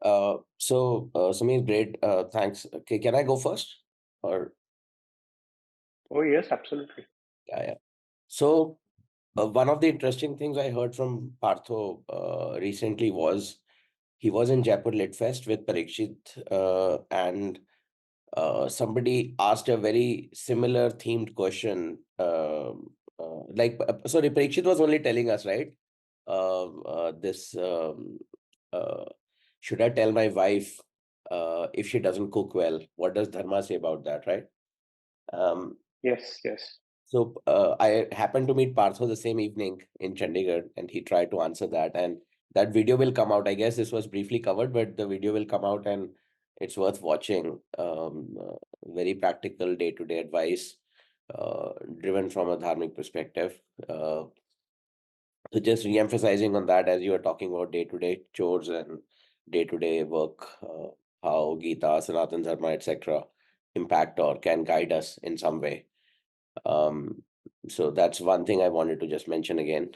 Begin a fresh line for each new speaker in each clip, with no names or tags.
Samir, great. Thanks. Okay, can I go first? Or
Oh, yes, absolutely.
yeah. So one of the interesting things I heard from Partho recently was he was in Jaipur Lit Fest with Parikshit, and somebody asked a very similar themed question. Sorry, Parikshit was only telling us, right? This uh, should I tell my wife if she doesn't cook well? What does Dharma say about that, right? Um,
Yes, yes.
so I happened to meet Partho the same evening in Chandigarh, and he tried to answer that. And that video will come out. I guess this was briefly covered, but the video will come out, and it's worth watching. Very practical day-to-day advice, uh, driven from a dharmic perspective. So just re-emphasizing on that as you are talking about day-to-day chores and day-to-day work, how Gita, Sanatan Dharma, etc., impact or can guide us in some way. Um, so that's one thing I wanted to just mention again.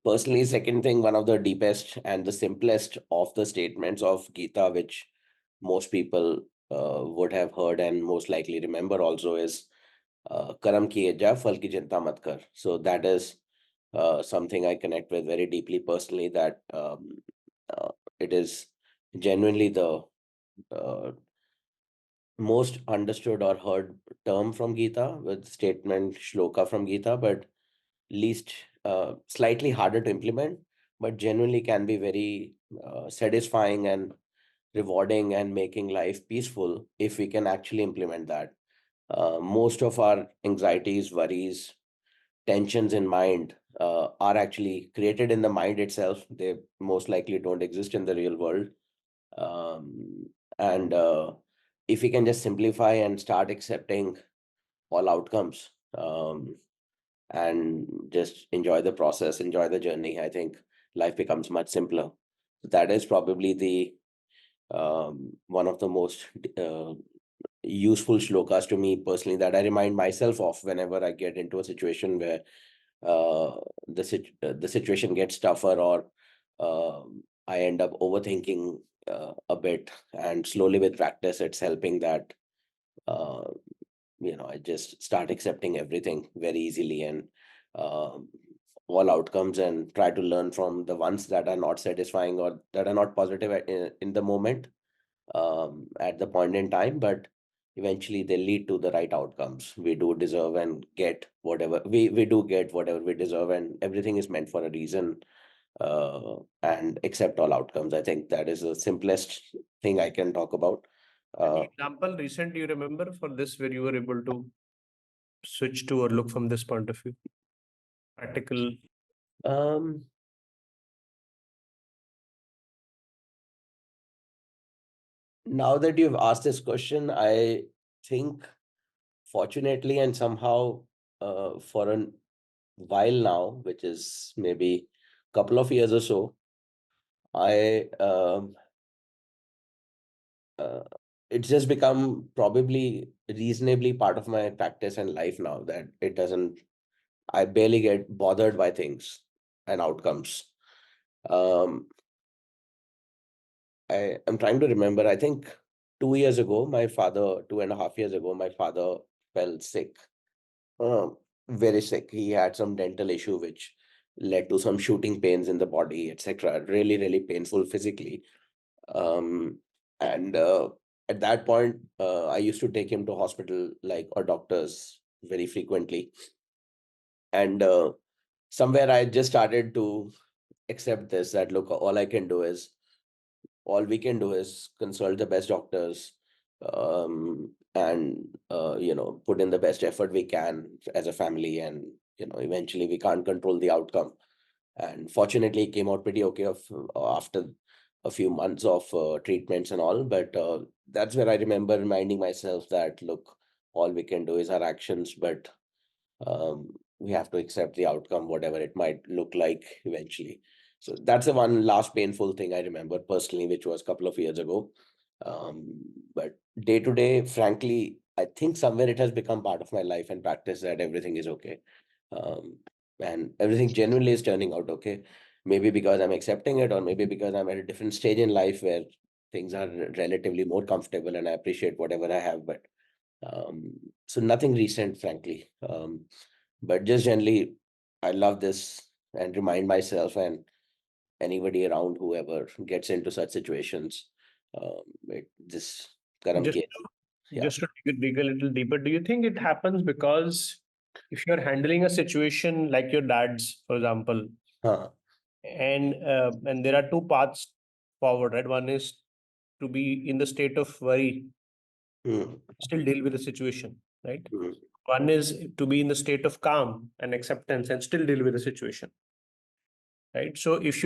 Personally, second thing, one of the deepest and the simplest of the statements of Gita, which most people would have heard and most likely remember also, is Karam kiye ja, phal ki chinta mat kar. So that is something I connect with very deeply personally, that uh, it is genuinely the uh, most understood or heard term from Gita, with statement shloka from Gita, but least slightly harder to implement, but genuinely can be very satisfying and rewarding and making life peaceful if we can actually implement that. Most of our anxieties, worries, tensions in mind are actually created in the mind itself. They most likely don't exist in the real world. And if we can just simplify and start accepting all outcomes, and just enjoy the process, enjoy the journey, I think life becomes much simpler. That is probably the one of the most useful shlokas to me personally, that I remind myself of whenever I get into a situation where the situation gets tougher, or I end up overthinking a bit, and slowly with practice it's helping that uh, I just start accepting everything very easily, and um, all outcomes, and try to learn from the ones that are not satisfying or that are not positive in the moment, at the point in time, but eventually they lead to the right outcomes. We do deserve and get whatever we do get whatever we deserve, and everything is meant for a reason. And accept all outcomes. I think that is the simplest thing I can talk about.
Any
uh,
example recent you remember for this where you were able to switch to or look from this point of view? Practical.
um now that you've asked this question, I think fortunately and somehow, for a while now, which is maybe couple of years or so, I uh, it's just become probably reasonably part of my practice and life now, that it doesn't I barely get bothered by things and outcomes. um I am trying to remember. I think 2 years ago, 2.5 years ago, my father fell sick, um, very sick. He had some dental issue which led to some shooting pains in the body, etc. Really, really painful physically. And at that point, I used to take him to hospital, like, or doctors, very frequently. And somewhere I just started to accept this, that look, all we can do is consult the best doctors, and put in the best effort we can as a family, and eventually we can't control the outcome. And fortunately it came out pretty okay after a few months of treatments and all. But that's where I remember reminding myself that, look, all we can do is our actions, but we have to accept the outcome, whatever it might look like eventually. So that's the one last painful thing I remember personally, which was a couple of years ago. But day to day, frankly, I think somewhere it has become part of my life and practice, that everything is okay. And everything genuinely is turning out okay. maybe because I'm accepting it, or maybe because I'm at a different stage in life where things are relatively more comfortable and I appreciate whatever I have. But so nothing recent, frankly. But just generally, I love this and remind myself and anybody around whoever gets into such situations. This Karam
Just
case. Yeah.
just to dig a little deeper, do you think it happens because if you're handling a situation like your dad's, for example,
Huh.
and there are two paths forward, right? One is to be in the state of worry,
Hmm.
still deal with the situation, right?
Hmm.
One is to be in the state of calm and acceptance and still deal with the situation, right? So if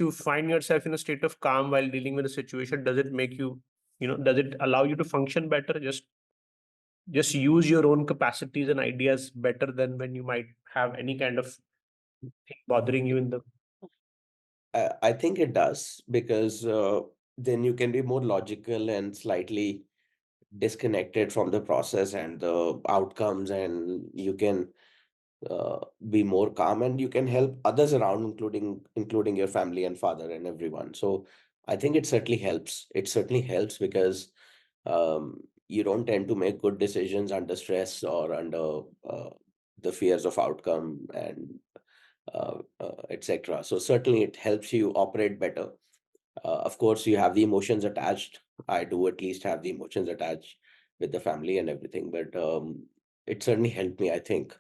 you find yourself in a state of calm while dealing with the situation, does it make you, does it allow you to function better? Just use your own capacities and ideas better than when you might have any kind of thing bothering you in the.
I think it does, because then you can be more logical and slightly disconnected from the process and the outcomes, and you can be more calm, and you can help others around, including your family and father and everyone. So I think it certainly helps. It certainly helps because you don't tend to make good decisions under stress or under the fears of outcome and etc. So certainly it helps you operate better. Of course, you have the emotions attached. I do at least have the emotions attached with the family and everything, but it certainly helped me, I think.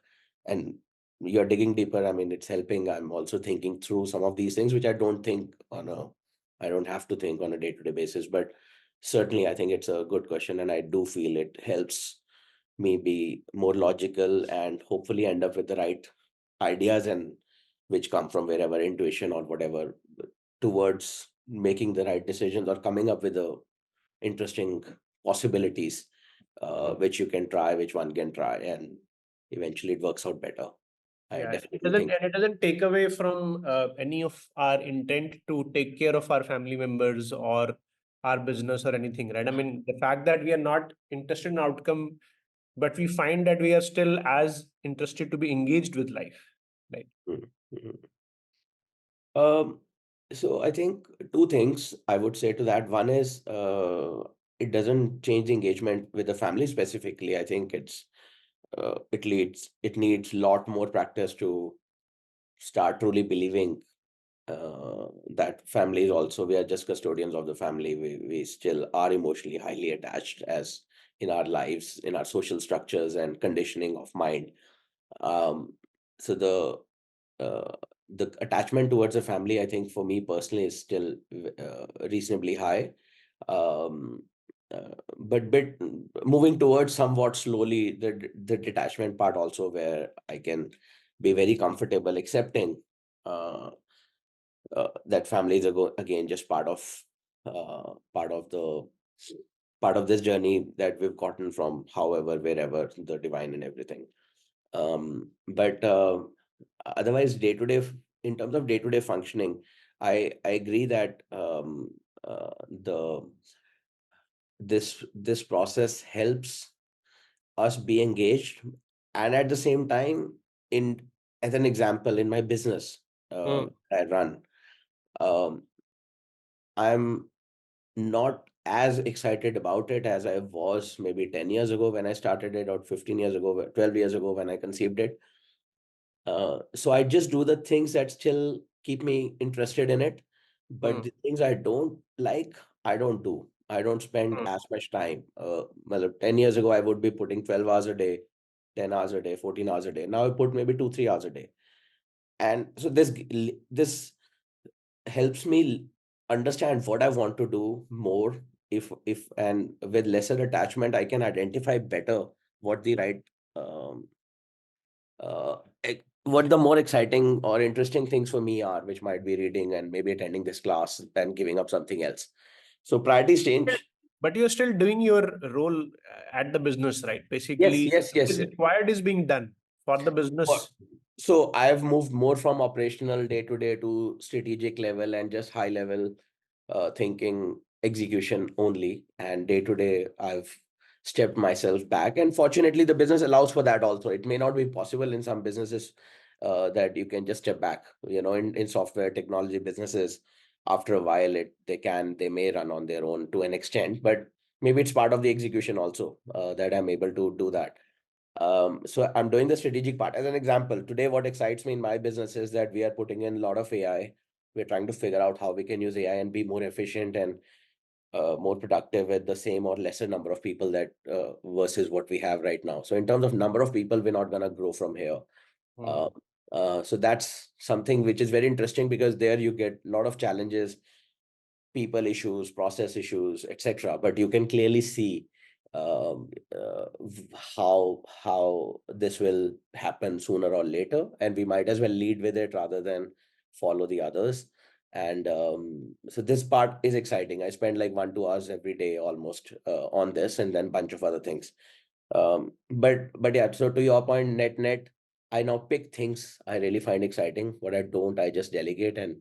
And you're digging deeper. I mean, it's helping. I'm also thinking through some of these things, which I don't have to think on a day-to-day basis. But certainly, I think it's a good question, and I do feel it helps me be more logical and hopefully end up with the right ideas, and which come from wherever, intuition or whatever, towards making the right decisions or coming up with the interesting possibilities, which you can try, which one can try, and eventually it works out better. I
Yeah,
definitely think.
it doesn't take away from any of our intent to take care of our family members or our business or anything, right? I mean, the fact that we are not interested in outcome, but we find that we are still as interested to be engaged with life, right?
Mm, mm. Um, so I think two things I would say to that. One is it doesn't change the engagement with the family specifically. I think it needs a lot more practice to start truly believing that family is also, we are just custodians of the family. We still are emotionally highly attached as in our lives, in our social structures and conditioning of mind. Um, so uh, the attachment towards a family, I think for me personally, is still reasonably high. Um, but moving towards somewhat slowly the detachment part also, where I can be very comfortable accepting uh, that families are again just uh, part of the part of this journey that we've gotten from however, wherever, the divine and everything. But otherwise, day to day, in terms of day to day functioning, I agree that the this process helps us be engaged, and at the same time, in as an example, in my business
Mm,
I run, um, I'm not as excited about it as I was maybe 10 years ago when I started it, or 15 years ago, 12 years ago when I conceived it. So I just do the things that still keep me interested in it. But
mm,
the things I don't like, I don't do. I don't spend
mm.
as much time. Well, 10 years ago, I would be putting 12 hours a day, 10 hours a day, 14 hours a day. Now I put maybe 2, 3 hours a day. And so this helps me understand what I want to do more. If and with lesser attachment, I can identify better what the right um, what the more exciting or interesting things for me are, which might be reading and maybe attending this class and giving up something else. So priorities change.
But you're still doing your role at the business, right?
Yes,
Basically,
yes,
what
yes.
is required is being done for the
What-
business.
So I have moved more from operational day to day to strategic level and just high level thinking execution only. And day to day, I've stepped myself back. And fortunately, the business allows for that also. It may not be possible in some businesses that you can just step back. In software technology businesses, after a while, they may run on their own to an extent, but maybe it's part of the execution also, that I'm able to do that. So I'm doing the strategic part. As an example, today, what excites me in my business is that we are putting in a lot of AI. We're trying to figure out how we can use AI and be more efficient and more productive with the same or lesser number of people that versus what we have right now. So in terms of number of people, we're not going to grow from here. Uh, so that's something which is very interesting, because there you get a lot of challenges, people issues, process issues, etc. But you can clearly see um, uh, how this will happen sooner or later, and we might as well lead with it rather than follow the others. And so this part is exciting. I spend like 1-2 hours every day almost on this, and then bunch of other things. But yeah, so to your point, net, I now pick things I really find exciting. What I don't, I just delegate, and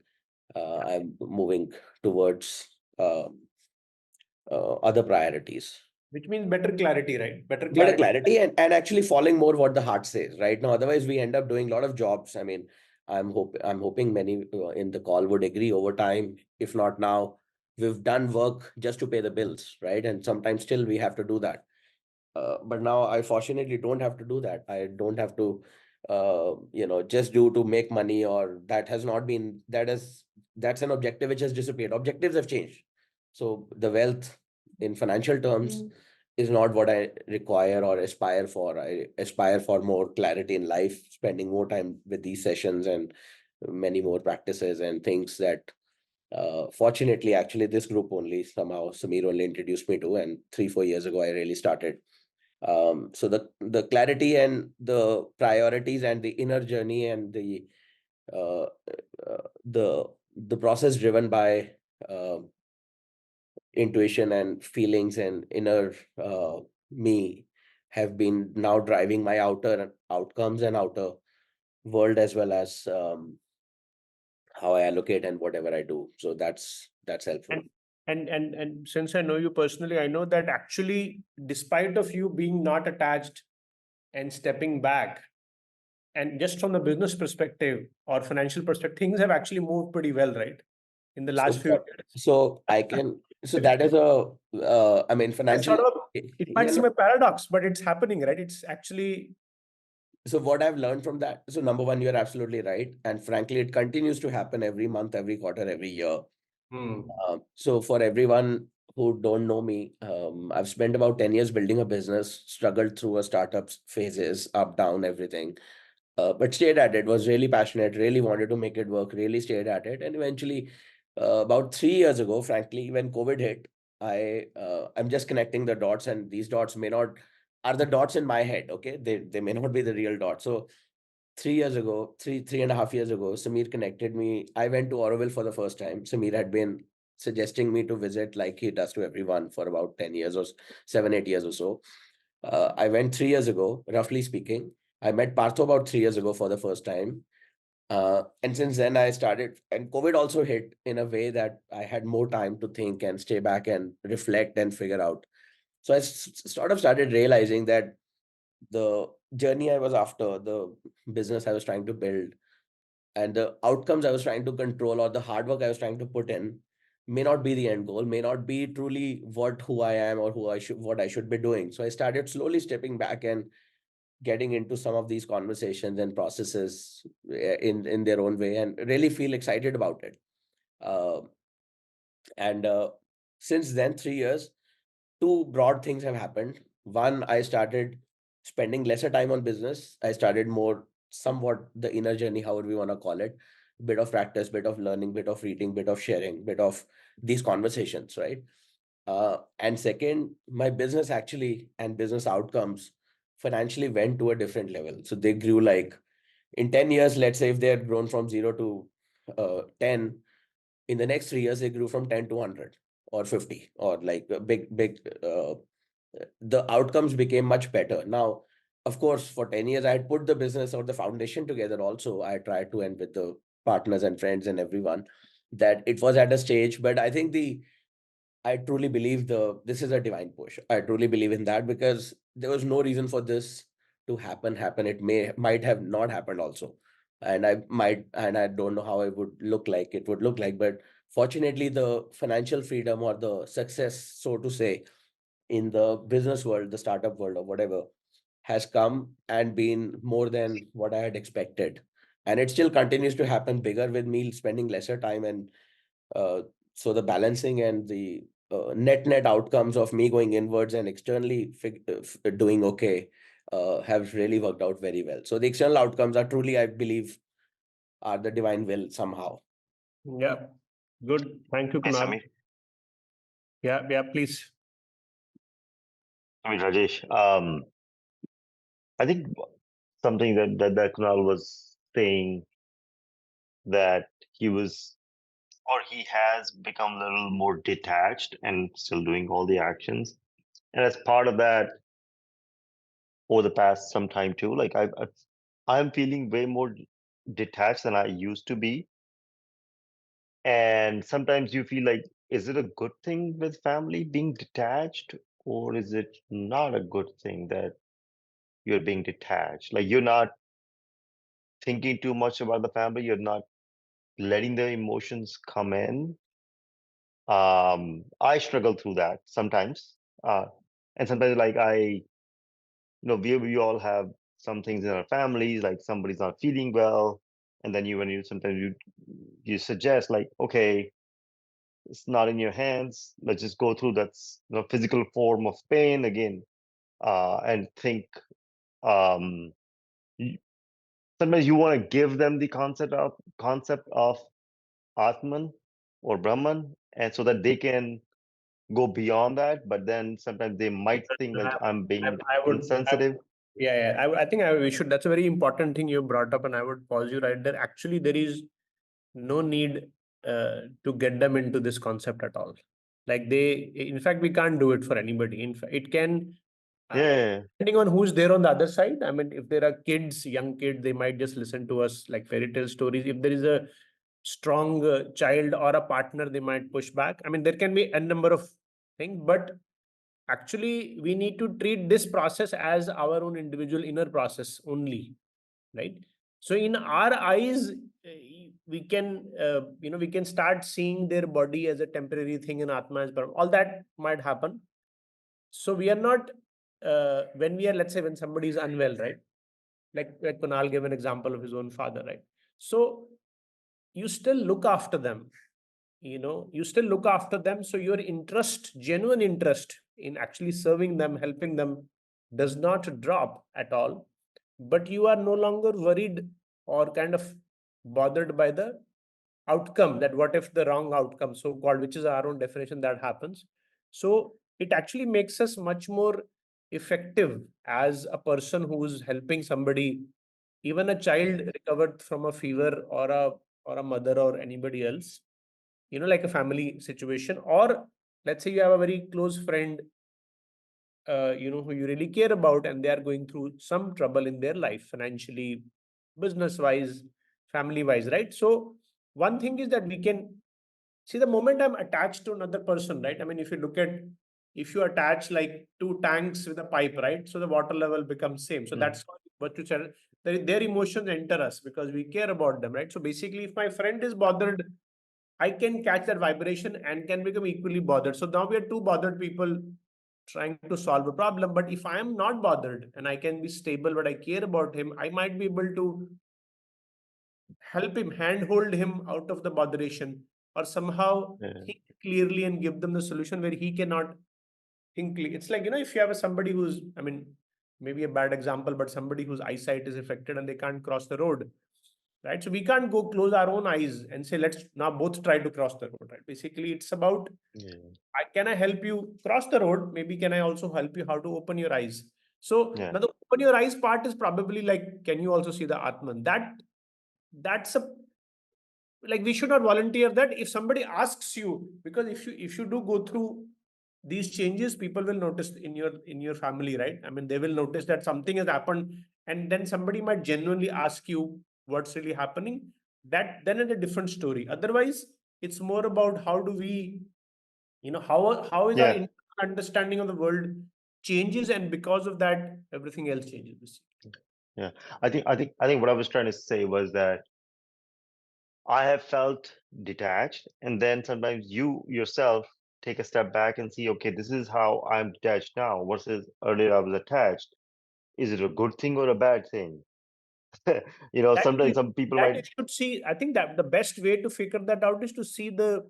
I'm moving towards other priorities.
Which means better clarity, right? Better
Better
clarity.
clarity, and actually following more what the heart says right now. Otherwise, we end up doing a lot of jobs. I mean, I'm hoping many in the call would agree over time. If not now, we've done work just to pay the bills, right? And sometimes still we have to do that. But now I fortunately don't have to do that. I don't have to, just do to make money, or that's an objective which has disappeared. Objectives have changed. So the wealth in financial terms is not what I require or aspire for. I aspire for more clarity in life, spending more time with these sessions and many more practices and things that fortunately, actually, this group only somehow Samir only introduced me to, and 3-4 years ago I really started. So the clarity and the priorities and the inner journey and uh, the the process driven by uh, intuition and feelings and inner me have been now driving my outer outcomes and outer world, as well as how I allocate and whatever I do. So that's helpful.
And since I know you personally, I know that actually, despite of you being not attached and stepping back, and just from the business perspective or financial perspective, things have actually moved pretty well, right? In the last few years.
So I can. So that is I mean,
It's
financial.
sort of it might
Yeah,
seem a paradox, but it's happening, right? It's actually
so what I've learned from that. So number one, you're absolutely right, and frankly, it continues to happen every month, every quarter, every year. So for everyone who don't know me, I've spent about 10 years building a business, struggled through a startup phases, up, down, everything. But stayed at it, was really passionate, really wanted to make it work, really stayed at it. And eventually, about 3 years ago, frankly, when COVID hit, I'm just connecting the dots, and these dots may not are the dots in my head. Okay, they may not be the real dots. So 3 years ago, 3.5 years ago, Samir connected me. I went to Oroville for the first time. Samir had been suggesting me to visit, like he does to everyone, for about 10 years or 7-8 years or so. I went 3 years ago, roughly speaking. I met Partho about 3 years ago for the first time. And since then, I started, and COVID also hit in a way that I had more time to think and stay back and reflect and figure out. So I sort of started realizing that the journey I was after, the business I was trying to build, and the outcomes I was trying to control, or the hard work I was trying to put in, may not be the end goal, may not be truly who I am or what I should be doing. So I started slowly stepping back and getting into some of these conversations and processes in their own way, and really feel excited about it. Uh, and Since then, 3 years, two broad things have happened. One, I started spending lesser time on business. I started more, somewhat, the inner journey, however we want to call it, bit of practice, bit of learning, bit of reading, bit of sharing, bit of these conversations, right? And second, my business actually and business outcomes financially went to a different level. So they grew, like, in 10 years, let's say if they had grown from 0 to 10, in the next 3 years, they grew from 10 to 100 or 50, or like a big, the outcomes became much better. Now, of course, for 10 years, I had put the business or the foundation together also. I tried to, end with the partners and friends and everyone, that it was at a stage. But I think I truly believe this is a divine push. I truly believe in that, because there was no reason for this to happen. It might have not happened also. and I don't know how it would look like, but fortunately the financial freedom or the success, so to say, in the business world, the startup world or whatever, has come and been more than what I had expected. And it still continues to happen bigger with me spending lesser time. And uh, so the balancing and the net outcomes of me going inwards and externally doing okay have really worked out very well. So the external outcomes are truly, I believe, are the divine will somehow.
Yeah, good. Thank you,
Hey,
Kunal.
Samir.
Yeah, please.
I mean, Rajesh, I think something that Kunal was saying, that he was, or he has become a little more detached and still doing all the actions. And as part of that, over the past some time too, like I'm feeling way more detached than I used to be. And sometimes you feel like, is it a good thing with family being detached, or is it not a good thing that you're being detached? Like you're not thinking too much about the family, you're not letting the emotions come in. I struggle through that sometimes. And sometimes like we all have some things in our families, like somebody's not feeling well, and then when you sometimes you suggest like, okay, it's not in your hands, let's just go through that physical form of pain again, and think. um y- Sometimes you want to give them the concept of Atman or Brahman, and so that they can go beyond that. But then sometimes they might think that I'm being insensitive.
I think we should. That's a very important thing you brought up, and I would pause you right there. Actually, there is no need to get them into this concept at all. Like in fact, we can't do it for anybody. In fact, it can,
Yeah,
depending on who's there on the other side. I mean, if there are kids, young kids, they might just listen to us like fairy tale stories. If there is a strong child or a partner, they might push back. I mean, there can be a number of things, but actually, we need to treat this process as our own individual inner process only, right? So in our eyes, we can we can start seeing their body as a temporary thing, and atma as all that might happen. So we are not when we are, let's say, when somebody is unwell, right? Like Kunal gave an example of his own father, right? So you still look after them, you still look after them. So your interest, genuine interest in actually serving them, helping them, does not drop at all. But you are no longer worried or kind of bothered by the outcome, that what if the wrong outcome, so called, which is our own definition, that happens. So it actually makes us much more effective as a person who's helping somebody, even a child recovered from a fever, or a mother or anybody else, like a family situation. Or let's say you have a very close friend, who you really care about, and they are going through some trouble in their life, financially, business wise, family wise, right? So one thing is that we can see, the moment I'm attached to another person, right? I mean, if you attach like two tanks with a pipe, right? So the water level becomes same. So that's what you said. Their emotions enter us because we care about them, right? So basically, if my friend is bothered, I can catch that vibration and can become equally bothered. So now we are two bothered people trying to solve a problem. But if I am not bothered and I can be stable, but I care about him, I might be able to help him, handhold him out of the botheration, or somehow
yeah,
think clearly and give them the solution where he cannot think. It's like, if you have somebody who's, I mean, maybe a bad example, but somebody whose eyesight is affected and they can't cross the road, right? So we can't go close our own eyes and say, let's now both try to cross the road, right? Basically, it's about,
yeah,
can I help you cross the road? Maybe can I also help you how to open your eyes? So
yeah,
now the open your eyes part is probably like, can you also see the Atman? That's a, like, we should not volunteer that. If somebody asks you, because if you do go through these changes, people will notice in your family, right? I mean, they will notice that something has happened, and then somebody might genuinely ask you what's really happening. That then is a different story. Otherwise, it's more about how do we, how is our
yeah.
understanding of the world changes, and because of that, everything else changes.
Yeah, I think what I was trying to say was that I have felt detached, and then sometimes you yourself take a step back and see, okay, this is how I'm detached now versus earlier I was attached. Is it a good thing or a bad thing?
That
Sometimes
you
some people
that
might.
you should see. I think that the best way to figure that out is to see the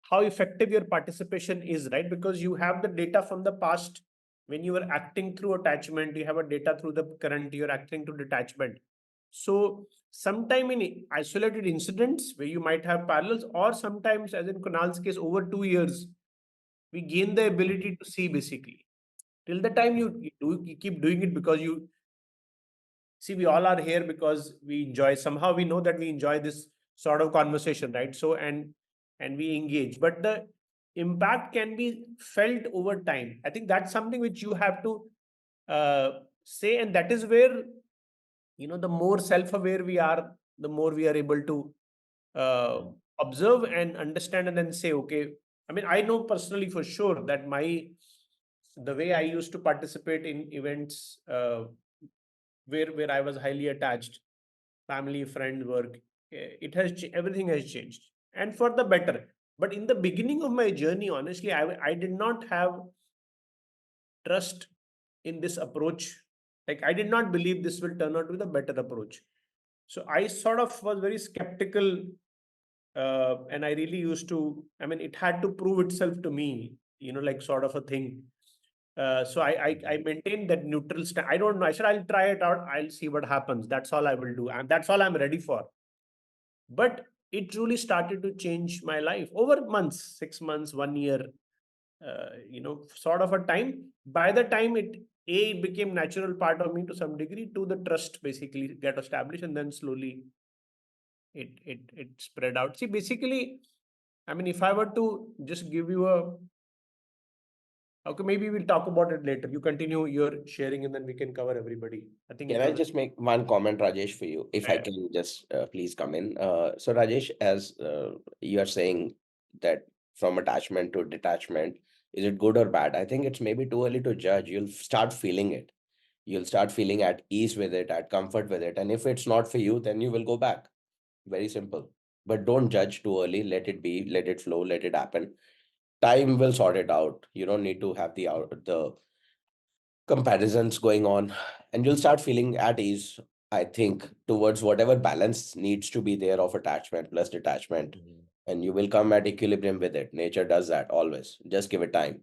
how effective your participation is, right? Because you have the data from the past when you were acting through attachment, you have a data through the current, you're acting through detachment. So sometime in isolated incidents where you might have parallels, or sometimes, as in Kunal's case, over 2 years, we gain the ability to see basically. Till the time you keep doing it because you see, we all are here because we enjoy, somehow we know that we enjoy this sort of conversation, right? So and we engage, but the impact can be felt over time. I think that's something which you have to say, and that is where, the more self-aware we are, the more we are able to uh, observe and understand, and then say, okay. I mean, I know personally for sure that the way I used to participate in events where I was highly attached, family, friends, work, everything has changed, and for the better. But in the beginning of my journey, honestly, I did not have trust in this approach. Like, I did not believe this will turn out with a better approach. So I sort of was very skeptical, and I really used to. I mean, it had to prove itself to me, like sort of a thing. So I maintain that neutral stand. I don't know. I said I'll try it out. I'll see what happens. That's all I will do, and that's all I'm ready for. But it truly started to change my life over months, 6 months, 1 year, sort of a time. By the time it became natural part of me to some degree, to the trust basically get established, and then slowly it spread out. See, basically, I mean, if I were to just give you a okay, maybe we'll talk about it later. You continue your sharing, and then we can cover everybody. I think
Can
it
I
was
just make one comment, Rajesh, for you? If I
uh,
can just please come in. So, Rajesh, as you are saying that from attachment to detachment, is it good or bad? I think it's maybe too early to judge. You'll start feeling it. You'll start feeling at ease with it, at comfort with it. And if it's not for you, then you will go back. Very simple. But don't judge too early. Let it be, let it flow, let it happen. Time will sort it out. You don't need to have the comparisons going on, and you'll start feeling at ease, I think, towards whatever balance needs to be there of attachment plus detachment,
Mhm.
and you will come at equilibrium with it. Nature does that always. Just give it time,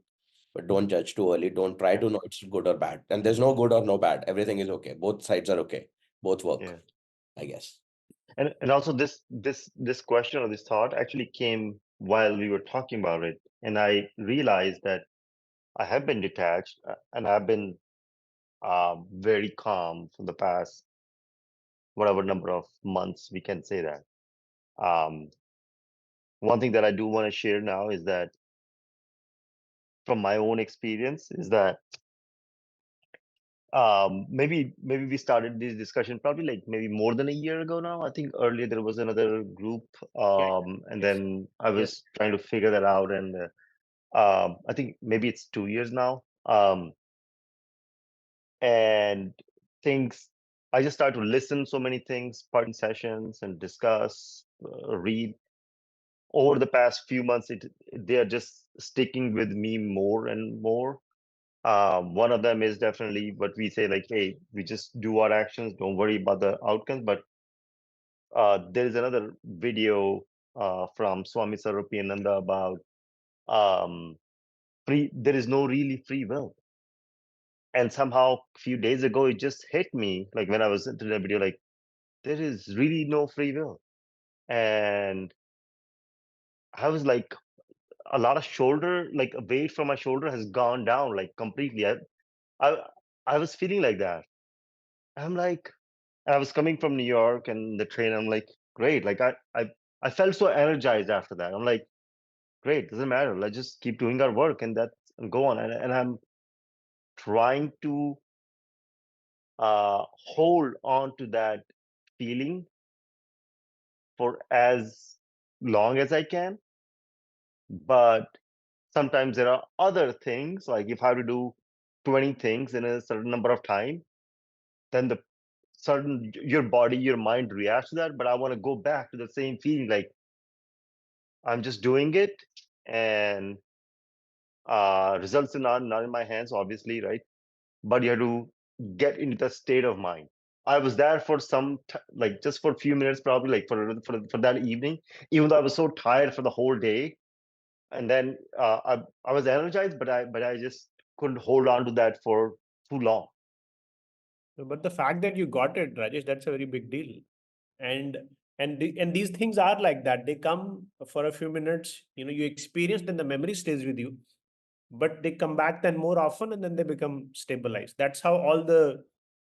but don't judge too early. Don't try
Yeah,
to know it's good or bad, and there's no good or no bad. Everything is okay. Both sides are okay. Both work,
yeah.
I guess.
And also this question or this thought actually came while we were talking about it, and I realized that I have been detached, and I've been very calm for the past whatever number of months we can say that. Um, One thing that I do want to share now is that from my own experience is that maybe we started this discussion probably like maybe more than a year ago now. I think earlier there was another group,
yeah,
and
yes,
then I
yes.
was trying to figure that out, and I think maybe it's 2 years now. And things I just started to listen so many things, sessions and discuss, read. Over the past few months, they are just sticking with me more and more. One of them is definitely what we say, like, hey, we just do our actions, don't worry about the outcomes. But there is another video from Swami Sarapiananda about um, there is no really free will. And somehow a few days ago, it just hit me, like when I was into the video, like, there is really no free will. And I was like, a lot of shoulder, like a weight from my shoulder has gone down like completely. I, I was feeling like that. I'm like, I was coming from New York and the train. I'm like, great. Like I felt so energized after that. I'm like, great. Doesn't matter. Let's just keep doing our work and go on. And I'm trying to hold on to that feeling for as long as I can. But sometimes there are other things, like if I have to do 20 things in a certain number of time, then the certain your body, your mind reacts to that. But I want to go back to the same feeling, like I'm just doing it, and results are not in my hands, obviously, right? But you have to get into the state of mind. I was there for like just for a few minutes, probably like for that evening, even though I was so tired for the whole day. And then I was energized, but I just couldn't hold on to that for too long.
But the fact that you got it, Rajesh, that's a very big deal. And and these things are like that. They come for a few minutes, you experience, then the memory stays with you. But they come back then more often, and then they become stabilized. That's how all the,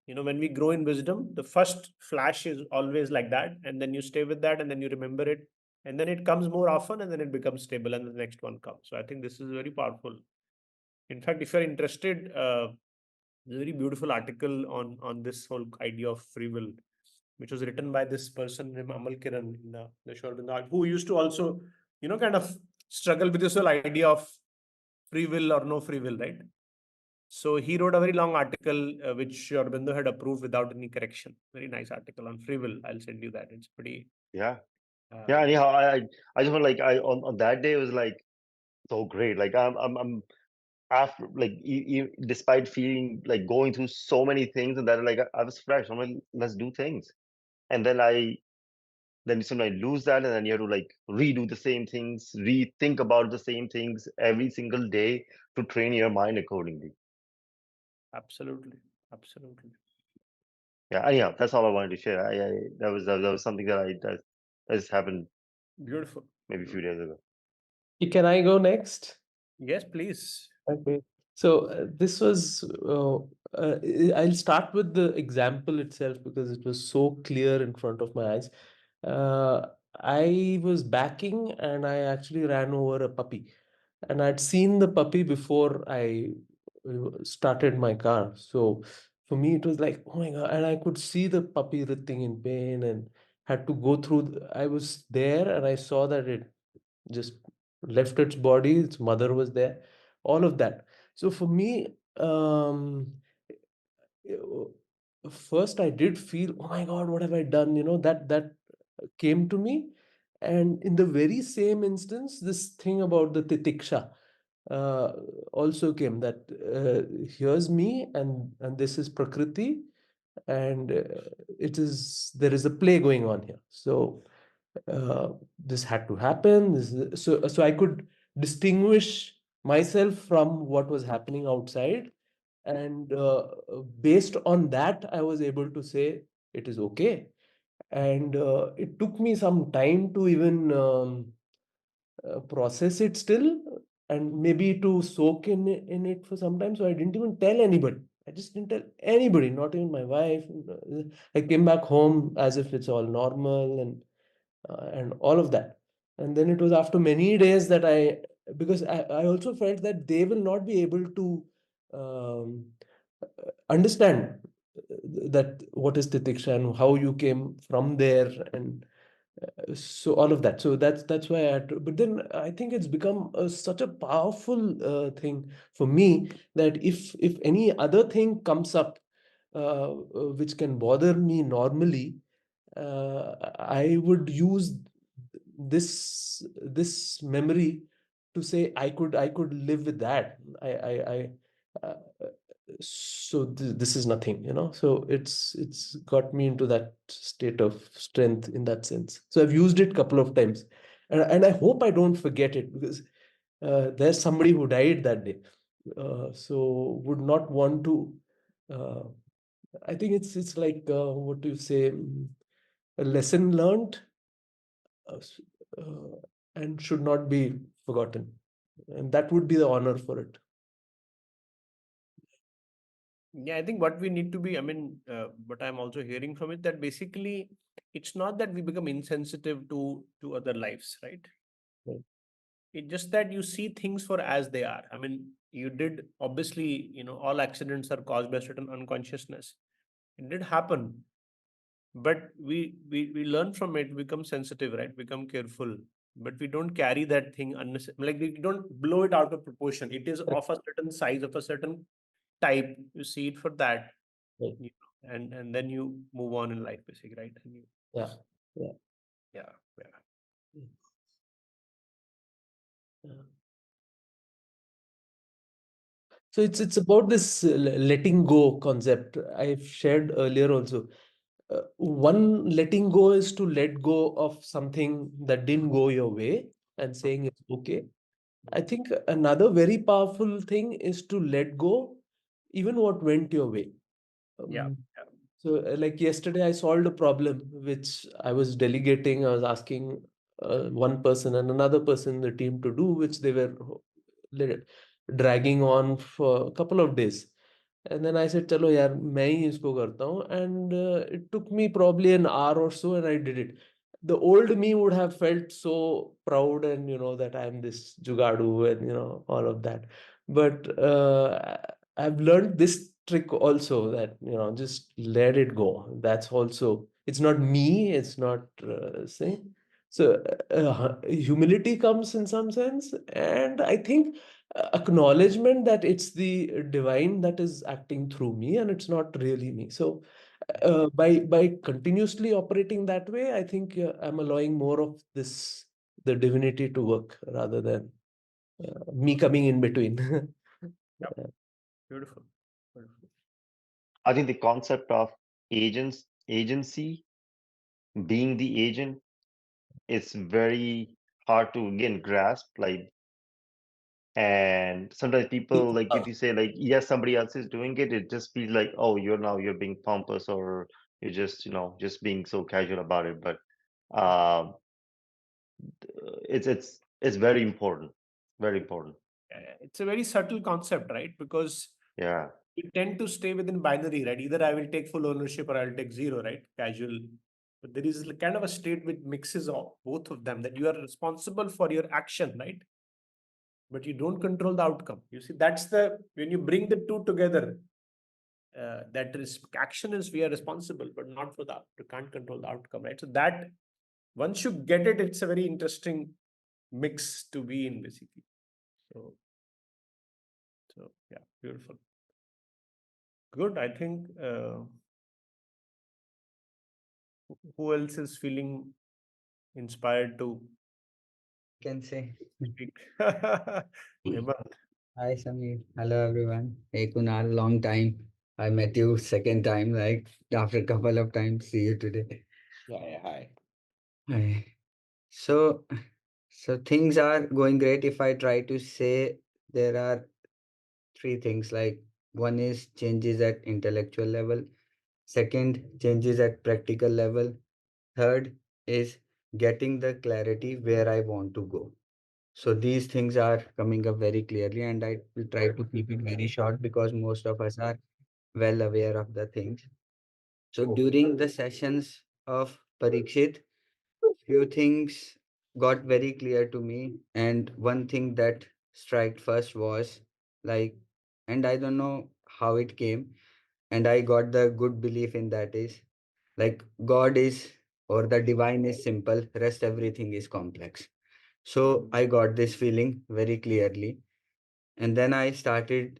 when we grow in wisdom, the first flash is always like that, and then you stay with that, and then you remember it, and then it comes more often, and then it becomes stable, and the next one comes. So I think this is very powerful. In fact, if you're interested, there's a very beautiful article on this whole idea of free will, which was written by this person named Amal Kiran in the Shore Bengal, who used to also, kind of struggle with this whole idea of free will or no free will, right? So he wrote a very long article, which Aurobindo had approved without any correction. Very nice article on free will. I'll send you that. It's pretty.
Yeah.
Uh,
Yeah. Anyhow, I just want, like, on that day it was like so great. Like I'm after, like, despite feeling like going through so many things, and that, like, I was fresh. I'm like, let's do things. And then sometimes lose that, and then you have to like redo the same things, rethink about the same things every single day to train your mind accordingly.
Absolutely. Absolutely.
Yeah. Anyhow, that's all I wanted to share. That was something that has happened
Beautiful.
maybe a few days ago.
Can I go next?
Yes, please.
Okay. So this was, I'll start with the example itself because it was so clear in front of my eyes. Uh, I was backing and I actually ran over a puppy. And I'd seen the puppy before I started my car. So for me, it was like, oh my God. And I could see the puppy writhing in pain and had to go through. I was there and I saw that it just left its body, its mother was there, all of that. So for me, first I did feel, oh my God, what have I done? That came to me. And in the very same instance, this thing about the titiksha uh, also came, that here's me, and this is Prakriti, and there is a play going on here. So this had to happen. So I could distinguish myself from what was happening outside, and based on that, I was able to say it is okay. And it took me some time to even process it still, and maybe to soak in it for some time. So I didn't even tell anybody. I just didn't tell anybody, not even my wife. I came back home as if it's all normal, and all of that. And then it was after many days that because I also felt that they will not be able to um, understand that what is titiksha and how you came from there, and so all of that. So that's why I had to. But then I think it's become such a powerful thing for me, that if any other thing comes up which can bother me normally, I would use this memory to say I could live with that. Uh, so this is nothing, so it's got me into that state of strength in that sense. So I've used it a couple of times, and I hope I don't forget it, because there's somebody who died that day, so would not want to. uh, I think it's like, what do you say, a lesson learned, uh, s- uh, and should not be forgotten, and that would be the honor for it.
Yeah, I think what we need to be, what I'm also hearing from it, that basically it's not that we become insensitive to other lives, right?
Right.
It's just that you see things for as they are. You did, obviously, all accidents are caused by certain unconsciousness. It did happen, but we learn from it, become sensitive, right? Become careful, but we don't carry that thing unnecessarily. Like, we don't blow it out of proportion. It is
Correct.
of a certain size, of a certain type. You see it for that.
Right.
and then you move on in life, basically, right? And you,
Yeah. Yeah.
yeah.
Yeah. So it's about this letting go concept I've shared earlier also. One letting go is to let go of something that didn't go your way and saying it's okay. I think another very powerful thing is to let go even what went your way.
Yeah.
Um, so, like yesterday, I solved a problem which I was delegating. I was asking one person and another person in the team to do, which they were le- dragging on for a couple of days. And then I said, "चलो यार, मैं ही इसको करता हूँ." And it took me probably an hour or so, and I did it. The old me would have felt so proud and that I'm this jugadu and all of that. But I've learned this trick also, that just let it go. That's also, it's not me, it's not saying. So humility comes in some sense, and I think acknowledgement that it's the divine that is acting through me and it's not really me. So by continuously operating that way, I think I'm allowing more of this, the divinity to work rather than me coming in between.
Beautiful. Beautiful.
I think the concept of agency, being the agent, is very hard to again grasp. Like, and sometimes people, like, if you say like, yes, somebody else is doing it, it just feels like, oh, you're being pompous, or you're just just being so casual about it. But um it's very important, very important.
It's a very subtle concept, right? Because
Yeah.
we tend to stay within binary, right? Either I will take full ownership or I'll take zero, right? Casual. But there is kind of a state which mixes of both of them, that you are responsible for your action, right? But you don't control the outcome. You see, that's when you bring the two together, that is action is we are responsible, but not for that. You can't control the outcome, right? So that once you get it, it's a very interesting mix to be in, basically. So yeah, beautiful. Good. I think who else is feeling inspired to
Can say.
speak? Hemant.
Hi, Samir. Hello, everyone. Hey, Kunal. Long time. I met you second time, like after a couple of times. See you today.
Yeah, hi.
Hi. So, so things are going great. If I try to say, there are three things. Like, one is changes at intellectual level. Second, changes at practical level. Third is getting the clarity where I want to go. So these things are coming up very clearly, and I will try to keep it very short because most of us are well aware of the things. So during the sessions of Parikshit, few things got very clear to me, and one thing that struck first was like, and I don't know how it came, and I got the good belief in that is like God is, or the divine is simple, rest everything is complex. So I got this feeling very clearly. And then I started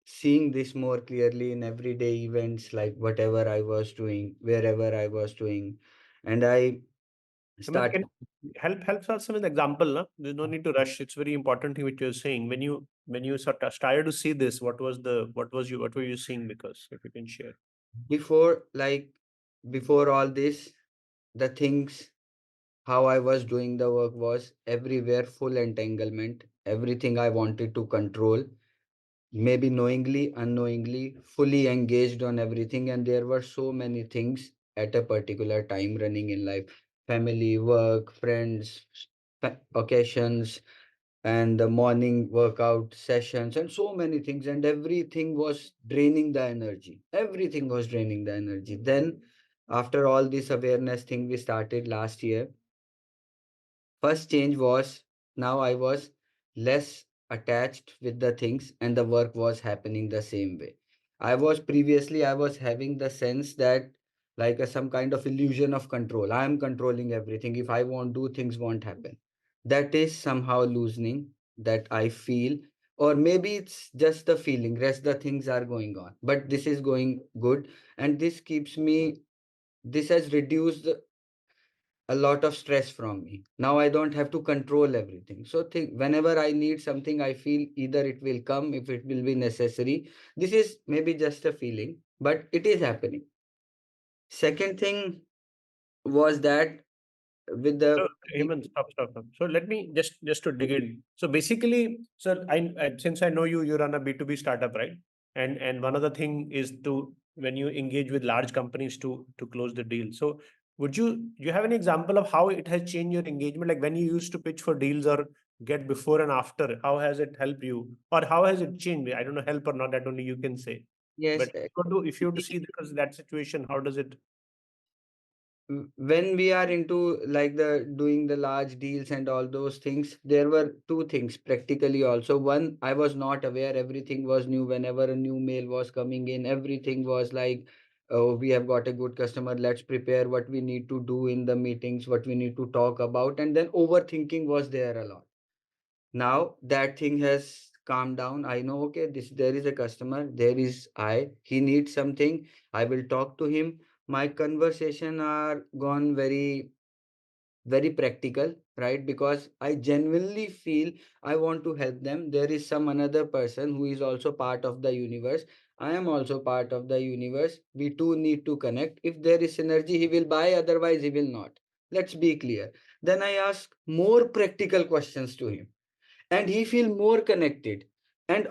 seeing this more clearly in everyday events, like whatever I was doing, wherever I was doing. And I
Hemant,
start
can help us with an example, no? There's no need to rush. It's very important thing which you're saying. When you sort of started to see this, what were you seeing? Because if you can share.
before, like before all this, the things how I was doing the work was everywhere full entanglement, everything I wanted to control, maybe knowingly, unknowingly, fully engaged on everything. And there were so many things at a particular time running in life: family, work, friends, occasions, and the morning workout sessions, and so many things. And everything was draining the energy. Everything was draining the energy. Then, after all this awareness thing we started last year, first change was now I was less attached with the things and the work was happening the same way. I was having the sense that like some kind of illusion of control. I am controlling everything. If I won't do, things won't happen. That is somehow loosening that I feel or maybe it's just the feeling, rest the things are going on, but this is going good, and this keeps me, this has reduced a lot of stress from me. Now I don't have to control everything. So think, whenever I need something, I feel either it will come if it will be necessary. This is maybe just a feeling, but it is happening. Second thing was that with
So,
the
Hemant, stop. So let me just to dig in. So basically, sir, since I know you, you run a B2B startup, right? And one of the thing is to when you engage with large companies to close the deal. So would you have an example of how it has changed your engagement? Like when you used to pitch for deals or get before and after, how has it helped you? Or how has it changed? I don't know, help or not, that only you can say.
yes,
But if you have to see because that situation, how does it?
when we are into like the doing the large deals and all those things, there were two things practically also. One, I was not aware, everything was new. Whenever a new mail was coming in, everything was like, oh, we have got a good customer, let's prepare what we need to do in the meetings, what we need to talk about, and then overthinking was there a lot. Now that thing has calmed down. I know, okay, this, there is a customer, there is he needs something, I will talk to him. My conversation are gone very practical, right? Because I genuinely feel I want to help them. There is some another person who is also part of the universe, I am also part of the universe, we two need to connect. If there is synergy, he will buy, otherwise he will not. Let's be clear. Then I ask more practical questions to him, and he feel more connected. And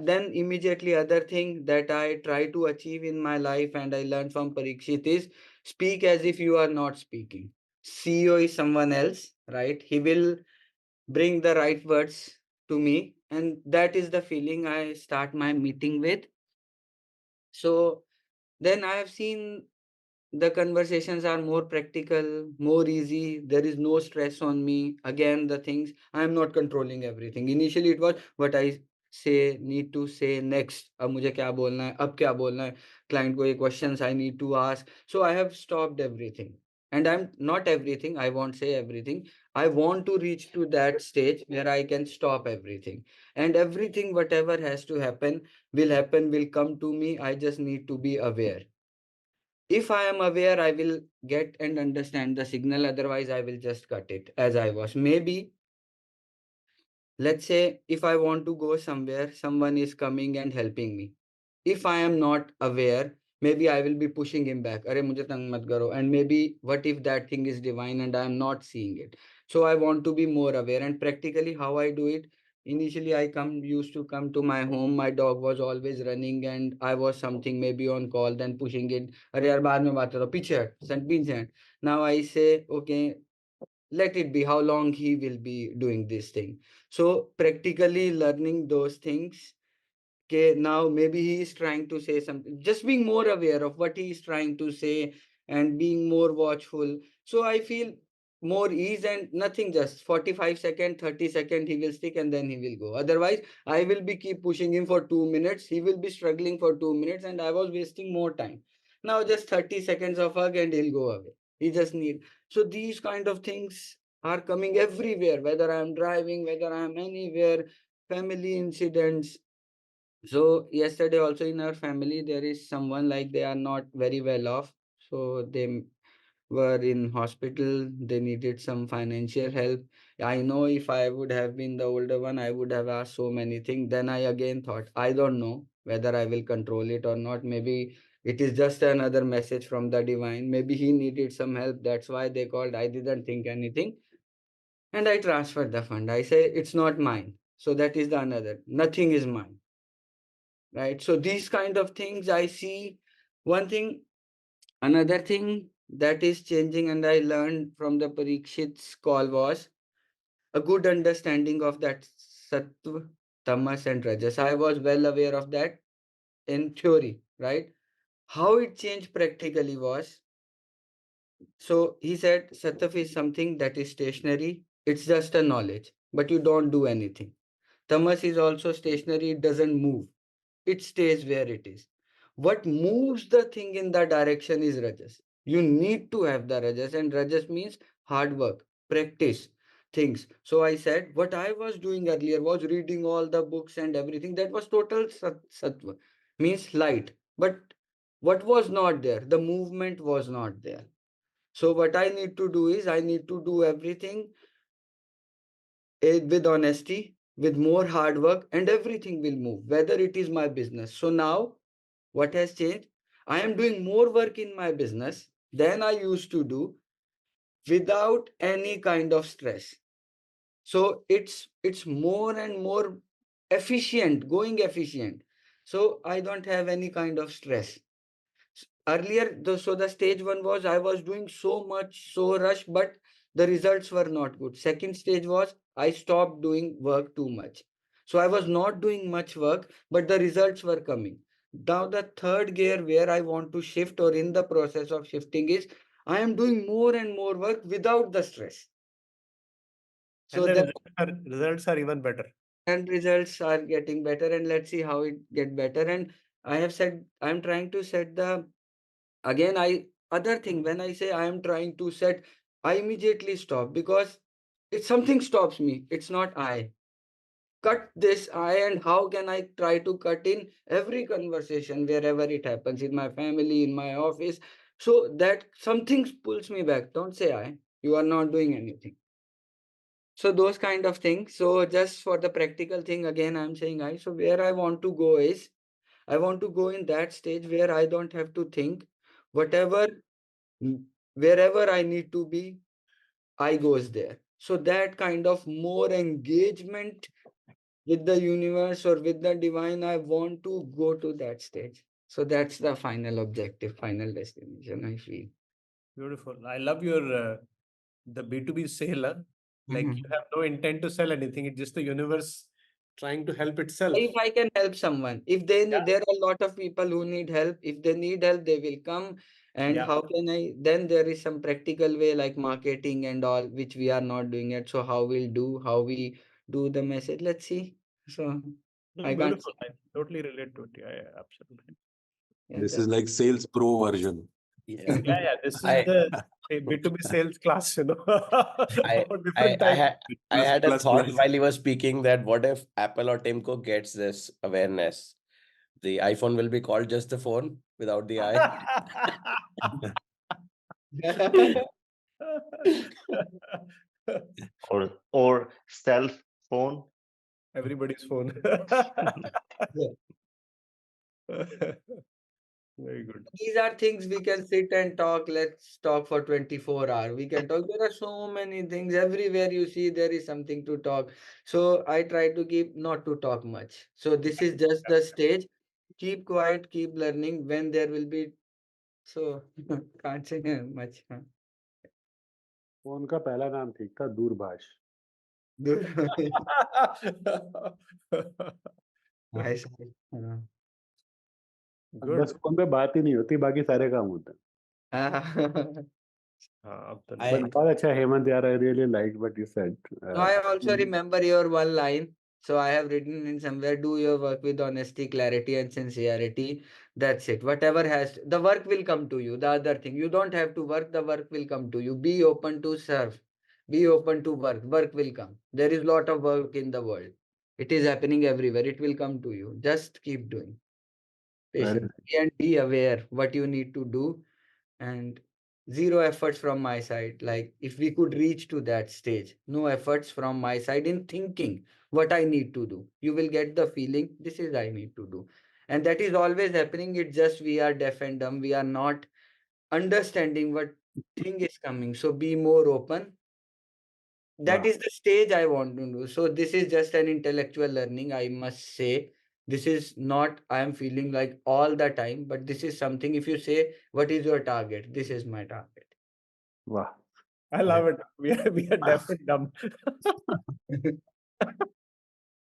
then immediately other thing that I try to achieve in my life and I learned from Parikshit is speak as if you are not speaking. CEO is someone else, right? He will bring the right words to me, and that is the feeling I start my meeting with. So then I have seen the conversations are more practical, more easy. There is no stress on me. Again, the things, I am not controlling everything. Initially, it was what I say, need to say next. अब मुझे क्या बोलना है, अब क्या बोलना है, client को ये questions I need to ask. So I have stopped everything. And I'm not everything, I won't say everything. I want to reach to that stage where I can stop everything. And everything, whatever has to happen, will come to me. I just need to be aware. If I am aware, I will get and understand the signal. Otherwise, I will just cut it as I was. Maybe, let's say, if I want to go somewhere, someone is coming and helping me. If I am not aware, maybe I will be pushing him back. Arey, mujhe tang mat karo. And maybe, what if that thing is divine and I am not seeing it? So I want to be more aware. And practically, how I do it, initially I used to come to my home. My dog was always running, and I was something maybe on call, then pushing it. Arey yaar, baad mein baat karo. Piche hat, pinch hand. Now I say, okay, let it be how long he will be doing this thing. So practically learning those things. Okay, now maybe he is trying to say something, just being more aware of what he is trying to say and being more watchful. So I feel more ease, and nothing, just 45 second, 30 second he will stick and then he will go. Otherwise, I will be keep pushing him for 2 minutes. He will be struggling for 2 minutes and I was wasting more time. Now just 30 seconds of hug and he'll go away. He just need. So these kind of things are coming everywhere, whether I'm driving, whether I'm anywhere, family incidents. So yesterday also in our family there is someone like they are not very well off. So they were in hospital. They needed some financial help. I know if I would have been the older one, I would have asked so many things. Then I again thought, I don't know whether I will control it or not. Maybe it is just another message from the divine. Maybe he needed some help. That's why they called. I didn't think anything. And I transferred the fund. I say it's not mine. So that is the another. Nothing is mine, right? So these kind of things I see. One thing, another thing that is changing, and I learned from the Parikshit's call was a good understanding of that sattva, tamas, and rajas. I was well aware of that in theory, right? How it changed practically was, so he said sattva is something that is stationary, it's just a knowledge, but you don't do anything. Tamas is also stationary, it doesn't move, it stays where it is. What moves the thing in the direction is rajas. You need to have the rajas, and rajas means hard work, practice, things. So I said, what I was doing earlier was reading all the books and everything. That was total sattva, means light. But what was not there? The movement was not there. So what I need to do is I need to do everything with honesty, with more hard work, and everything will move, whether it is my business. So now what has changed? I am doing more work in my business than I used to do without any kind of stress. So it's more and more efficient, going efficient. So I don't have any kind of stress. Earlier, so the stage one was I was doing so much, so rush, but the results were not good. Second stage was I stopped doing work too much. So I was not doing much work, but the results were coming. Now the third gear where I want to shift or in the process of shifting is I am doing more and more work without the stress. So
And the
that
results are even better.
and results are getting better, and let's see how it get better. And I have said I'm trying to set the again I other thing when I say I am trying to set, I immediately stop because it's something stops me. It's not I cut this I, and how can I try to cut in every conversation wherever it happens, in my family, in my office, so that something pulls me back. Don't say I, you are not doing anything. So those kind of things. So just for the practical thing, again, I'm saying I. So where I want to go is, I want to go in that stage where I don't have to think. Whatever, wherever I need to be, I goes there. So that kind of more engagement with the universe or with the divine, I want to go to that stage. So that's the final objective, final destination, I feel.
Beautiful. I love your the B2B seller. Like you have no intent to sell anything. It's just the universe trying to help itself.
If I can help someone, if they
Yeah.
there are a lot of people who need help, if they need help, they will come. And
Yeah.
how can I, then there is some practical way like marketing and all, which we are not doing it. So how how we do the message, let's see. So
No,
I can't
beautiful. I totally relate to it. Yeah, absolutely.
yeah,
This is like sales pro version.
Yeah.
Yeah. This is
I
the B2B sales class,
I
for
I
different
I
types.
had I
Plus,
had a
plus,
thought
plus.
while he was speaking that what if Apple or Tim Cook gets this awareness? The iPhone will be called just the phone without the I.
Or self phone.
Everybody's phone.
Yeah.
Very good.
These are things we can sit and talk. Let's talk for 24 hours. We can talk. There are so many things. Everywhere you see, there is something to talk. So I try to keep not to talk much. So this is just the stage. Keep quiet, keep learning. When there will be, so can't say much. Huh?
Phone का पहला नाम ठीक था दूरभाष.
I see.
अब
Good.
बस phone पे बात ही नहीं होती, बाकी सारे काम होते हैं.
अब तो
I-
But बहुत अच्छा हेमंत यार, I really liked what you said.
No, I also remember your one line. So I have written in somewhere, do your work with honesty, clarity, and sincerity. That's it. Whatever has, the work will come to you. The other thing, you don't have to work, the work will come to you. Be open to serve. Be open to work. Work will come. There is lot of work in the world. It is happening everywhere. It will come to you. Just keep doing. Patiently and be aware what you need to do, and zero efforts from my side. Like if we could reach to that stage, no efforts from my side in thinking what I need to do, you will get the feeling this is I need to do. And that is always happening. It's just we are deaf and dumb. We are not understanding what thing is coming. So be more open. That
Wow.
is the stage I want to do. So this is just an intellectual learning, I must say. This is not I am feeling like all the time, but this is something. If you say what is your target, this is my target.
वाह.
I love it. We are deaf and dumb.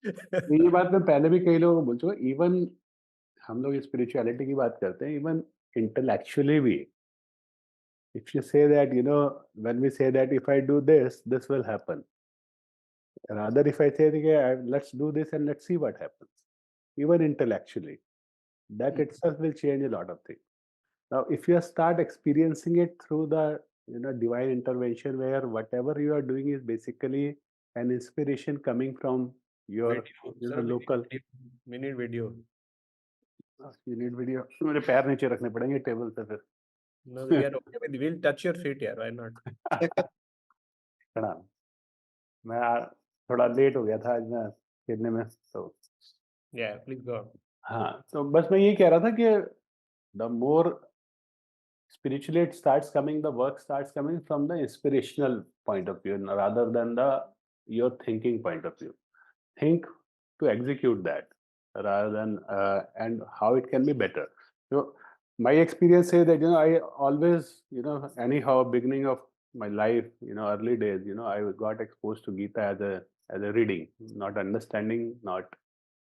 ये बात मैं पहले भी कई लोगों को बोल चुका. इवन हम लोग स्पिरिचुअलिटी की बात करते हैं, इवन इंटेलेक्चुअली भी, if you say that, when we say that if I do this, this will happen. Rather, if I say, okay, let's do this and let's see what happens, even intellectually, that itself will change a lot of things. Now, if you start experiencing it through the divine intervention where whatever you are doing is basically an inspiration coming from your
Video. Sir,
local.
we need video.
You need video. मेरे पैर नीचे रखने पड़ेंगे table पे फिर.
No, we are okay with. We'll touch your feet here. Why not?
प्रणाम. मैं थोड़ा लेट हो गया था आज मैं खेलने में तो.
Yeah, please go.
हाँ, तो बस मैं ये कह रहा था कि the more spiritually it starts coming, the work starts coming from the inspirational point of view rather than your thinking point of view. Think to execute that rather than and how it can be better. So my experience says that I always anyhow beginning of my life, early days, I got exposed to Gita as a reading, not understanding, not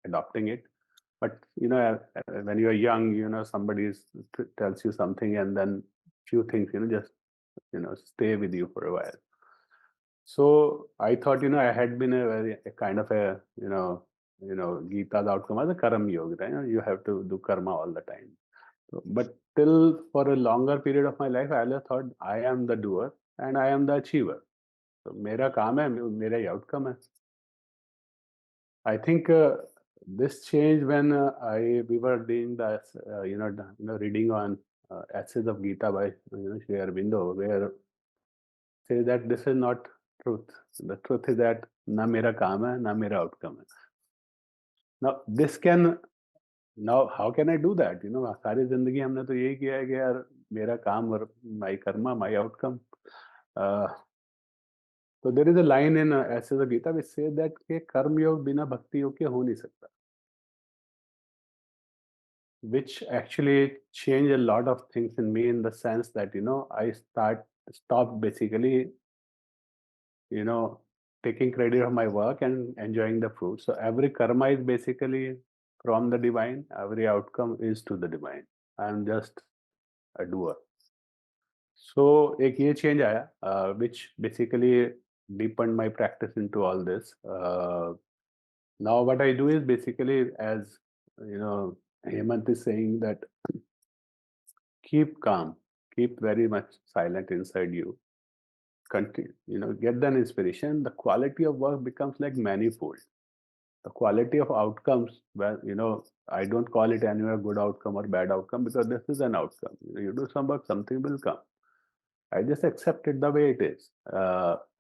adopting it. But when you are young, somebody tells you something, and then few things just stay with you for a while. So I thought I had been a kind of a Gita's outcome as a karma yoga. Right? You have to do karma all the time. So, but till for a longer period of my life, I always thought I am the doer and I am the achiever. So मेरा काम है, मेरा ही outcome है. I think this changed when we were doing the reading on essays of Gita by Sri Aurobindo, where say that this is not truth. The truth is that na mera kaam hai, na mera outcome hai. Now this can now how can I do that? सारी जिंदगी हमने तो यही किया है कि यार मेरा काम और my karma, my outcome. So there is a line in essays of Gita which says that के कर्म योग बिना भक्ति योग के हो नहीं सकता. Which actually changed a lot of things in me in the sense that I stopped basically taking credit of my work and enjoying the fruit. So every karma is basically from the divine, every outcome is to the divine. I am just a doer. So एक ये change आया which basically deepened my practice into all this. Now what I do is basically, as Hemant is saying, that keep calm, keep very much silent inside you. Continue, get an inspiration. The quality of work becomes like manifold. The quality of outcomes, well, I don't call it anywhere good outcome or bad outcome because this is an outcome. You do some work, something will come. I just accept it the way it is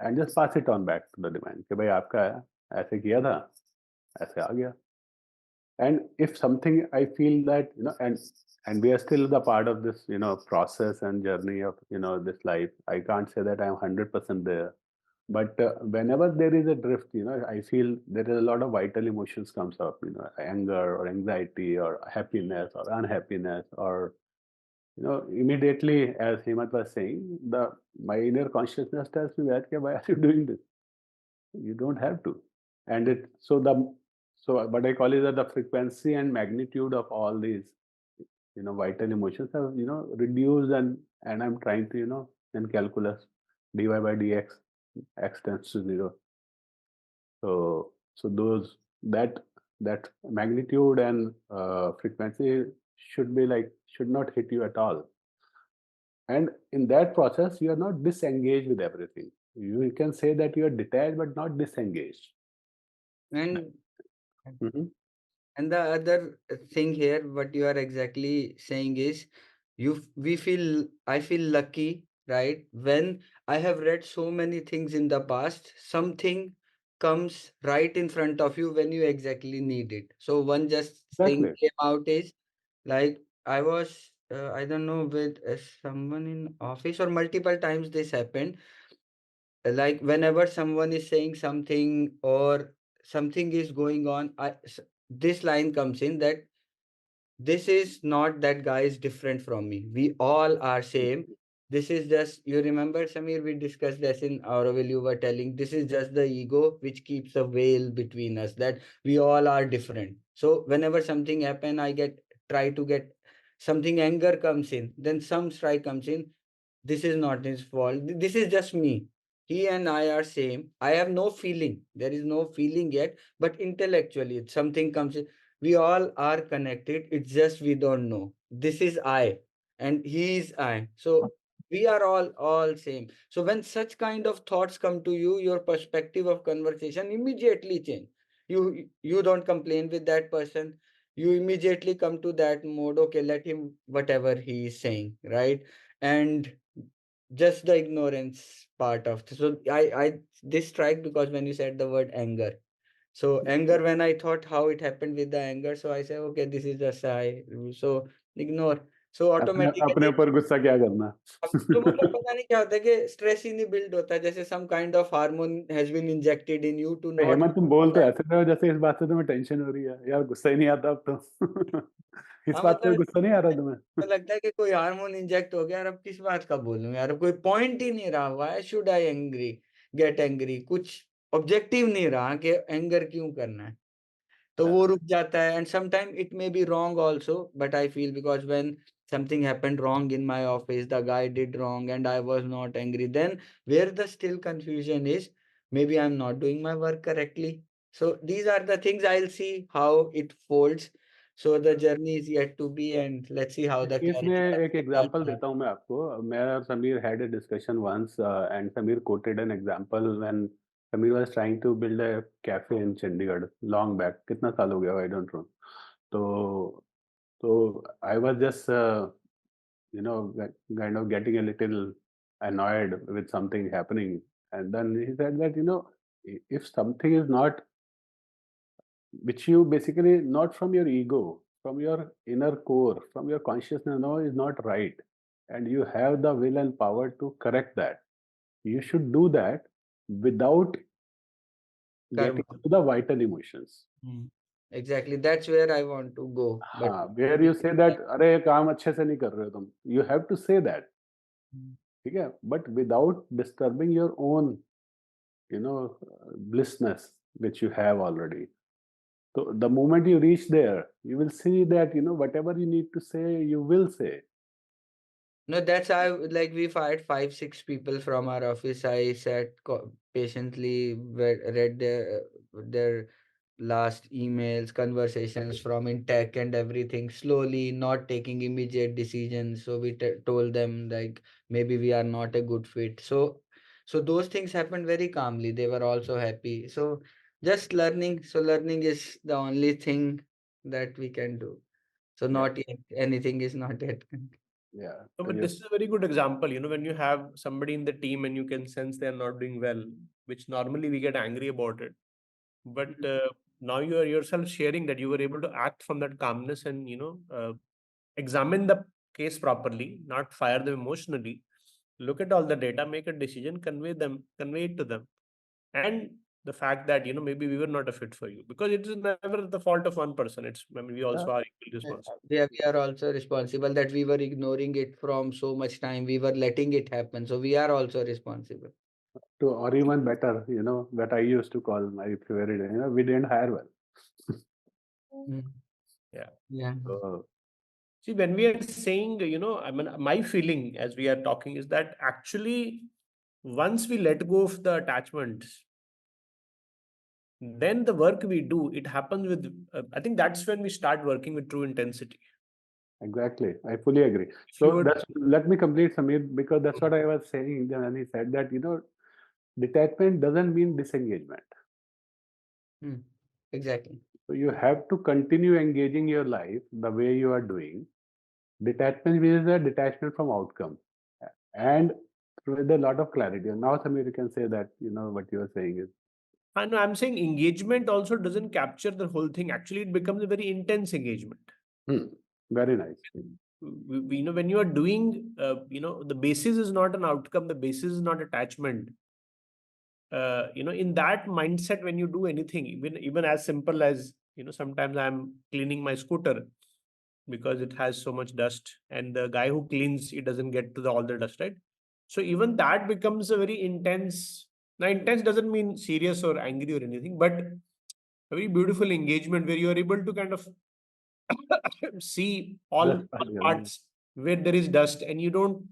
and just pass it on back to the divine. कि भाई आपका है, ऐसे किया था, ऐसे आ गया. And if something I feel that and we are still the part of this process and journey of this life. I can't say that I'm 100% there, but whenever there is a drift, I feel there is a lot of vital emotions comes up, anger or anxiety or happiness or unhappiness or immediately, as Hemant was saying, my inner consciousness tells me that why are you doing this? You don't have to. And so what I call is that the frequency and magnitude of all these vital emotions have reduced, and I'm trying to in calculus dy by dx x tends to 0. So that magnitude and frequency should not hit you at all. And in that process, you are not disengaged with everything. You can say that you are detached but not disengaged.
And
Mhm.
and the other thing here, what you are exactly saying is, I feel lucky, right? When I have read so many things in the past, something comes right in front of you when you exactly need it. So one just thing
Exactly.
came out is like I was, I don't know, with someone in office or multiple times this happened. Like whenever someone is saying something or something is going on, this line comes in that this is not that guy is different from me. We all are same. This is just, you remember, Samir, we discussed this in Auroville, you were telling, this is just the ego which keeps a veil between us, that we all are different. So whenever something happen, try to get something, anger comes in, then some strike comes in. This is not his fault. This is just me. He and I are same. I have no feeling. There is no feeling yet, but intellectually something comes in. We all are connected. It's just we don't know. This is I and he is I. So We are all same. So when such kind of thoughts come to you, your perspective of conversation immediately change. You don't complain with that person. You immediately come to that mode. Okay, let him whatever he is saying, right? And just the ignorance part of so I this strike because when you said the word anger. So anger, when I thought how it happened with the anger, so I said, okay, this is just I. So ignore. So
अपने अपने
automatically
ऊपर गुस्सा क्या करना
तो मतलब पता नहीं क्या होता है कि स्ट्रेस ही नहीं बिल्ड होता है जैसे some kind of hormone has been injected in you to not
Hemant तुम बोल तो ऐसे रहे हो जैसे इस बात से तुम्हें टेंशन हो रही है यार गुस्सा ही नहीं आता अब तो इस
हाँ
बात पे
मतलब
गुस्सा नहीं आ रहा तुम्हें
तो लगता है कि कोई हार्मोन इंजेक्ट हो गया यार अब किस बात का बोलूं यार अब कोई पॉइंट ही नहीं रहा why should I angry get angry कुछ ऑब्जेक्टिव नहीं रहा कि एंगर क्यों करना है तो वो रुक जाता है and sometime it may be wrong also but I feel because when something happened wrong in my office the guy did wrong and I was not angry then where the still confusion is maybe I'm not doing my work correctly so these are the things I'll see how it folds so the journey is yet to be and let's see how the
इसमें
clarity
एक example देता हूँ मैं आपको मैं और Sameer had a discussion once and Sameer quoted an example when Sameer was trying to build a cafe in Chandigarh long back कितना साल हो गया आई डोंट नो तो I was just you know kind of getting a little annoyed with something happening and then he said that if something is not which you basically not from your ego from your inner core from your consciousness no is not right and you have the will and power to correct that you should do that without
karma
getting into the vital emotions
exactly that's where I want to go but
हाँ where you say that अरे ये काम अच्छे से नहीं कर रहे हो तुम you have to say that ठीक है but without disturbing your own blissness which you have already. So the moment you reach there, you will see that whatever you need to say, you will say.
no, that's how like we fired 5, 6 people from our office. I sat patiently read their last emails, conversations from in tech and everything slowly, not taking immediate decisions. So we told them like maybe we are not a good fit. So those things happened very calmly. They were also happy. So just learning. So learning is the only thing that we can do. So
Yeah.
not yet anything is not yet.
Yeah.
No,
So
but this is a very good example, when you have somebody in the team and you can sense they're not doing well, which normally we get angry about it. But now you are yourself sharing that you were able to act from that calmness and, examine the case properly, not fire them emotionally, look at all the data, make a decision, convey it to them. And the fact that, maybe we were not a fit for you because it is never the fault of one person. We also are equally responsible.
We are also responsible that we were ignoring it from so much time. We were letting it happen. So we are also responsible.
or even better, that I used to call my favorite, we didn't hire well.
Yeah.
Yeah.
So,
See, when we are saying, I mean, my feeling as we are talking is that actually, once we let go of the attachments, then the work we do, it happens with, I think that's when we start working with true intensity.
exactly. I fully agree. So let me complete Samir because that's what I was saying when he said that, detachment doesn't mean disengagement.
Exactly.
So you have to continue engaging your life the way you are doing. Detachment means a detachment from outcome and with a lot of clarity. And now, Samir, you can say that, what you are saying is.
I know I'm saying engagement also doesn't capture the whole thing. Actually, it becomes a very intense engagement.
Very nice.
When you are doing, the basis is not an outcome, the basis is not attachment. In that mindset, when you do anything, even as simple as, sometimes I'm cleaning my scooter because it has so much dust and the guy who cleans, it doesn't get to all the dust, right? So even that becomes a very intense. Now, intense doesn't mean serious or angry or anything, but a very beautiful engagement where you are able to kind of see all parts where there is dust and you don't.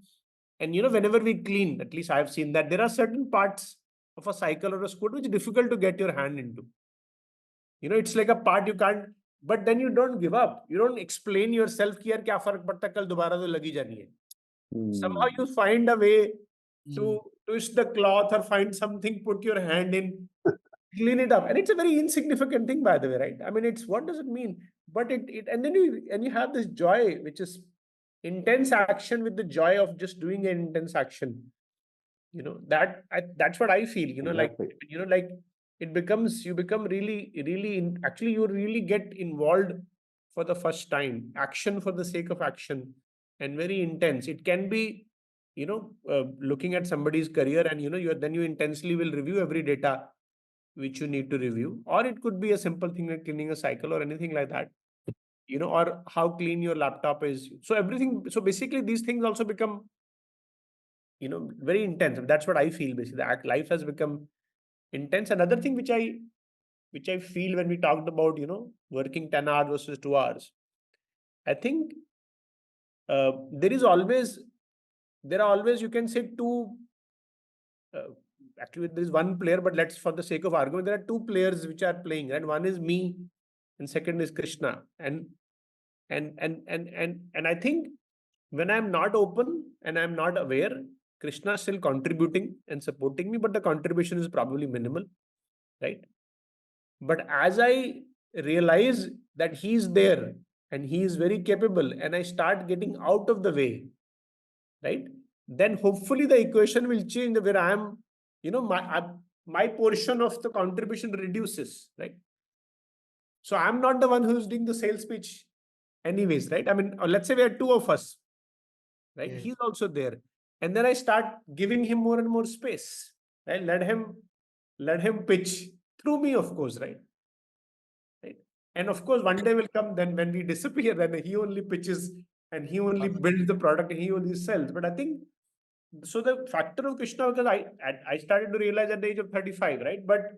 And whenever we clean, at least I've seen that there are certain parts of a cycle or a scooter which is difficult to get your hand into. It's like a part you can't, but then you don't give up. You don't explain yourself कि यार क्या फर्क पड़ता है कल दोबारा तो लगी जानी है. Somehow you find a way
Mm.
to twist the cloth or find something, put your hand in, clean it up. And it's a very insignificant thing, by the way, right? I mean, it's what does it mean? But it and then you have this joy, which is intense action with the joy of just doing an intense action. That's what I feel.
Exactly.
Like it becomes, you become really actually you really get involved for the first time. Action for the sake of action, and very intense. It can be, looking at somebody's career, and you intensely will review every data which you need to review, or it could be a simple thing like cleaning a cycle or anything like that, or how clean your laptop is. So everything. So basically, these things also become very intense. That's what I feel. Basically, life has become intense. Another thing which I feel when we talked about working 10 hours versus 2 hours, I think uh, there is always there are always, you can say, two. uh, Actually there is one player, but let's, for the sake of argument, there are two players which are playing, right? One is me and second is Krishna. And I think when I'm not open and I'm not aware, Krishna is still contributing and supporting me, but the contribution is probably minimal, right? But as I realize that he's there and he is very capable, and I start getting out of the way, right? Then hopefully the equation will change where I am, my portion of the contribution reduces, right? So I'm not the one who's doing the sales pitch anyways, right? I mean, let's say we are two of us, right?
Yes.
He's also there. And then I start giving him more and more space, right? Let him pitch through me, of course, right? Right. And of course, one day will come then when we disappear, then he only pitches and he only builds the product and he only sells. But I think so the factor of Krishna, because I started to realize at the age of 35, right? But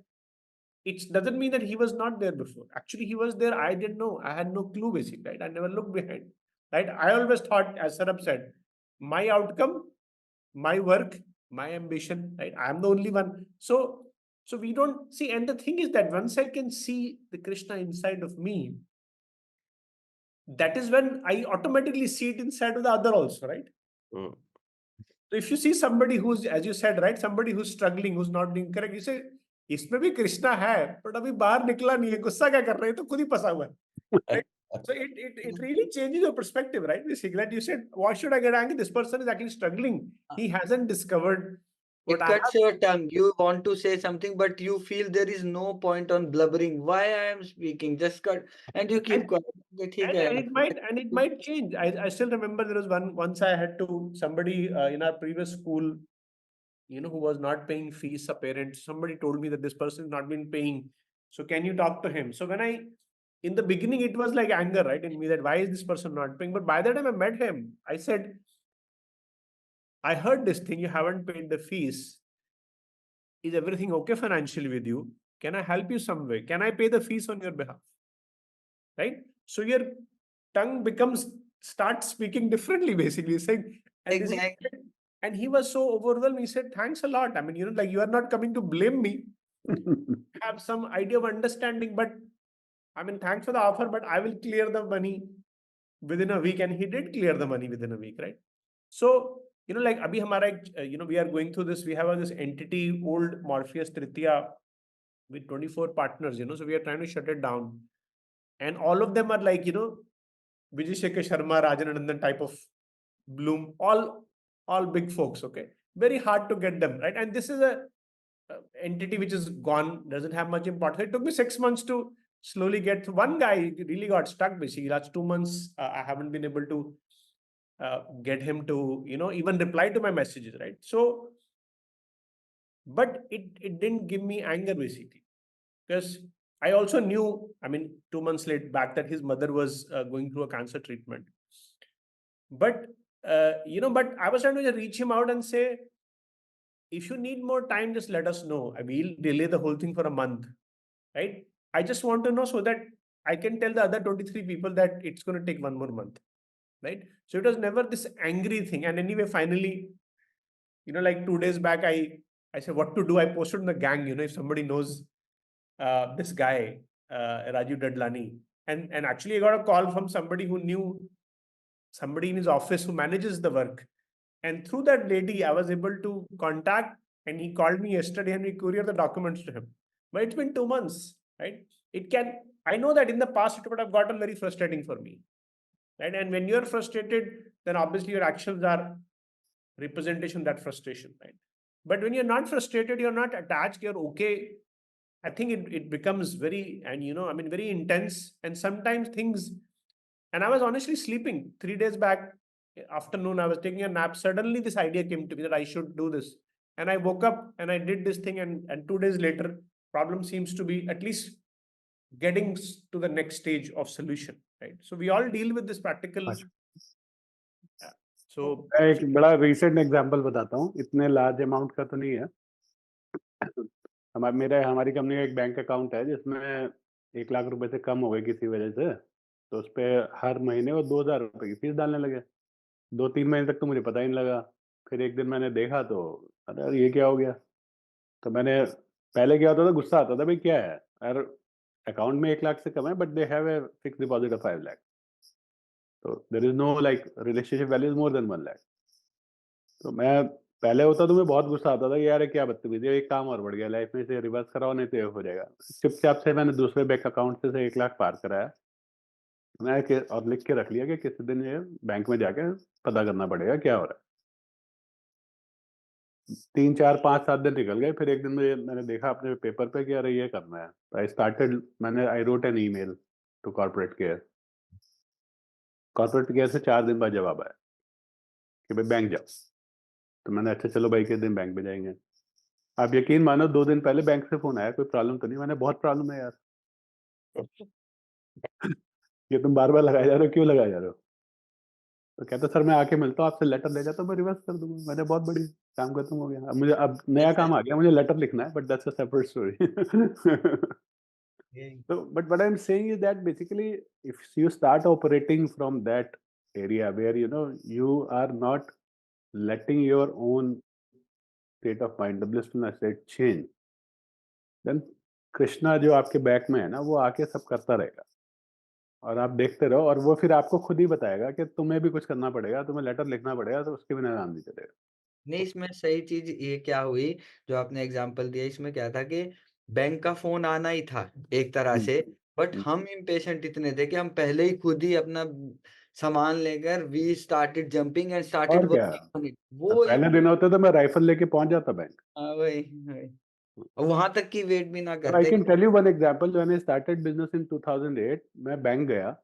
it doesn't mean that he was not there before. Actually, he was there. I didn't know. I had no clue, basically, right? I never looked behind, right? I always thought, as Sarab said, my outcome, my work, my ambition, right? I'm the only one. So we don't see. And the thing is that once I can see the Krishna inside of me, that is when I automatically see it inside of the other also, right?
Mm.
So if you see somebody who's, as you said, right, somebody who's struggling, who's not doing correct, you say, इसमें भी कृष्णा है, but अभी बाहर निकला नहीं है, गुस्सा क्या कर रहे हैं, तो खुद ही फंसा हुआ है, right? So it really changes your perspective, right? That you said, why should I get angry? This person is actually struggling. He hasn't discovered
It
what I
cuts
have.
your tongue. You want to say something, but you feel there is no point on blubbering. Why I am speaking? Just cut, and you keep quiet. Okay, ठीक है
And it might change. I still remember there was once I had to somebody in our previous school, who was not paying fees, a parent. Somebody told me that this person has not been paying. So can you talk to him? So in the beginning, it was like anger, right, in me, that why is this person not paying? But by the time I met him, I said, I heard this thing. You haven't paid the fees. Is everything okay financially with you? Can I help you some way? Can I pay the fees on your behalf? Right? So your tongue starts speaking differently, basically saying,
exactly.
and he was so overwhelmed. He said, thanks a lot. I mean, like you are not coming to blame me. Have some idea of understanding, but I mean, thanks for the offer, but I will clear the money within a week. And he did clear the money within a week, right? So, like abhi hamara, we are going through this. We have this entity, old Morpheus Tritiya, with 24 partners, so we are trying to shut it down. And all of them are like, Vijay Shekhar Sharma, Rajanandan type of Bloom, all big folks, okay? Very hard to get them, right? And this is a entity which is gone, doesn't have much importance. It took me 6 months to slowly get one guy really got stuck basically. Last 2 months, I haven't been able to get him to, even reply to my messages, right? So, but it didn't give me anger basically, because I also knew, I mean, 2 months late back that his mother was going through a cancer treatment. But, but I was trying to reach him out and say, if you need more time, just let us know. I will delay the whole thing for a month, right? I just want to know so that I can tell the other 23 people that it's going to take one more month, right? So it was never this angry thing. And anyway, finally, like 2 days back, I said what to do. I posted in the gang, if somebody knows this guy, Raju Dadlani. And actually I got a call from somebody who knew somebody in his office who manages the work. And through that lady, I was able to contact, and he called me yesterday and we courier the documents to him. But it's been 2 months, right? I know that in the past it would have gotten very frustrating for me, right? And when you're frustrated, then obviously your actions are representation of that frustration, right? But when you're not frustrated, you're not attached, you're okay. I think it becomes very, and very intense. And sometimes things, and I was honestly sleeping 3 days back, afternoon, I was taking a nap. Suddenly this idea came to me that I should do this. And I woke up and I did this thing, and 2 days later, problem seems to be at least getting to the next stage of solution, right? So we all deal with this practical. So
मैं एक बड़ा recent example बताता हूँ, इतने large amount का तो नहीं है। हमारी कंपनी का एक बैंक अकाउंट है जिसमें 1 लाख रुपए से कम हो गए किसी वजह से, तो उस पे हर महीने वो 2,000 रुपए की फीस डालने लगे। 2-3 महीने तक तो मुझे पता ही नहीं लगा। फिर एक दिन मैंने देखा तो अरे यार ये क्या हो गया? तो मैंने पहले क्या होता था, गुस्सा आता था, भाई क्या है यार, अकाउंट में 1 लाख से कम है but they have a fixed deposit of 5 lakh, तो there is no like relationship value is more than 1 lakh. तो मैं पहले होता तो मैं बहुत गुस्सा आता था कि यार ये क्या बदतमीजी है, एक काम और बढ़ गया, लाइफ में इसे रिवर्स कराओ नहीं तो ये हो जाएगा। चुपचाप से मैंने दूसरे बैंक अकाउंट से 1 लाख पार कराया। और लिख के रख लिया कि किसी दिन ये बैंक में जाके पता करना पड़ेगा क्या हो रहा है। 3, 4, 5, 7 दिन निकल गए। फिर एक दिन मैंने देखा अपने पेपर पे कि अरे ये करना है, तो I wrote an email to corporate care. Corporate care से 4 दिन बाद जवाब आया कि भाई बैंक जाओ। तो मैंने अच्छा चलो भाई के दिन बैंक में जाएंगे। आप यकीन मानो 2 दिन पहले बैंक से फोन आया, कोई प्रॉब्लम तो नहीं? मैंने बहुत प्रॉब्लम है यार। ये तुम बार बार लगाए जा रहे हो, क्यों लगाए जा रहे हो? तो कहता सर मैं आके मिलता हूँ आपसे, लेटर ले जाता हूँ, मैं रिवर्स कर दूंगा। मैंने बहुत बड़ी काम खत्म हो गया। अब नया काम आ गया, मुझे लेटर लिखना है, but that's a separate story. So, but what I'm saying is that basically, if you start operating from that area where you are not letting your own state of mind, the blissfulness state change, then Krishna जो आपके back में है ना, वो आके सब करता रहेगा और आप देखते रहो, और वो फिर आपको खुद ही बताएगा कि तुम्हें भी कुछ करना पड़ेगा, तुम्हें लेटर लिखना पड़ेगा, तो उसके बिना काम नहीं चलेगा।
नहीं, इसमें सही चीज ये क्या हुई जो आपने एग्जांपल दिया, इसमें क्या था कि बैंक का फोन आना ही था एक तरह से, बट हम इम्पेशेंट इतने थे कि हम पहले ही खुद ही अपना सामान लेकर we started jumping and started
और क्या,
वर्किंग ऑन इट। वो एक
पहले दिन होता तो मैं राइफल लेके पहुंच जाता बैंक।
वही वहां तक की वेट भी ना
और आई
करते।
Can tell you one example, when I started business in 2008, मैं बैंक गया,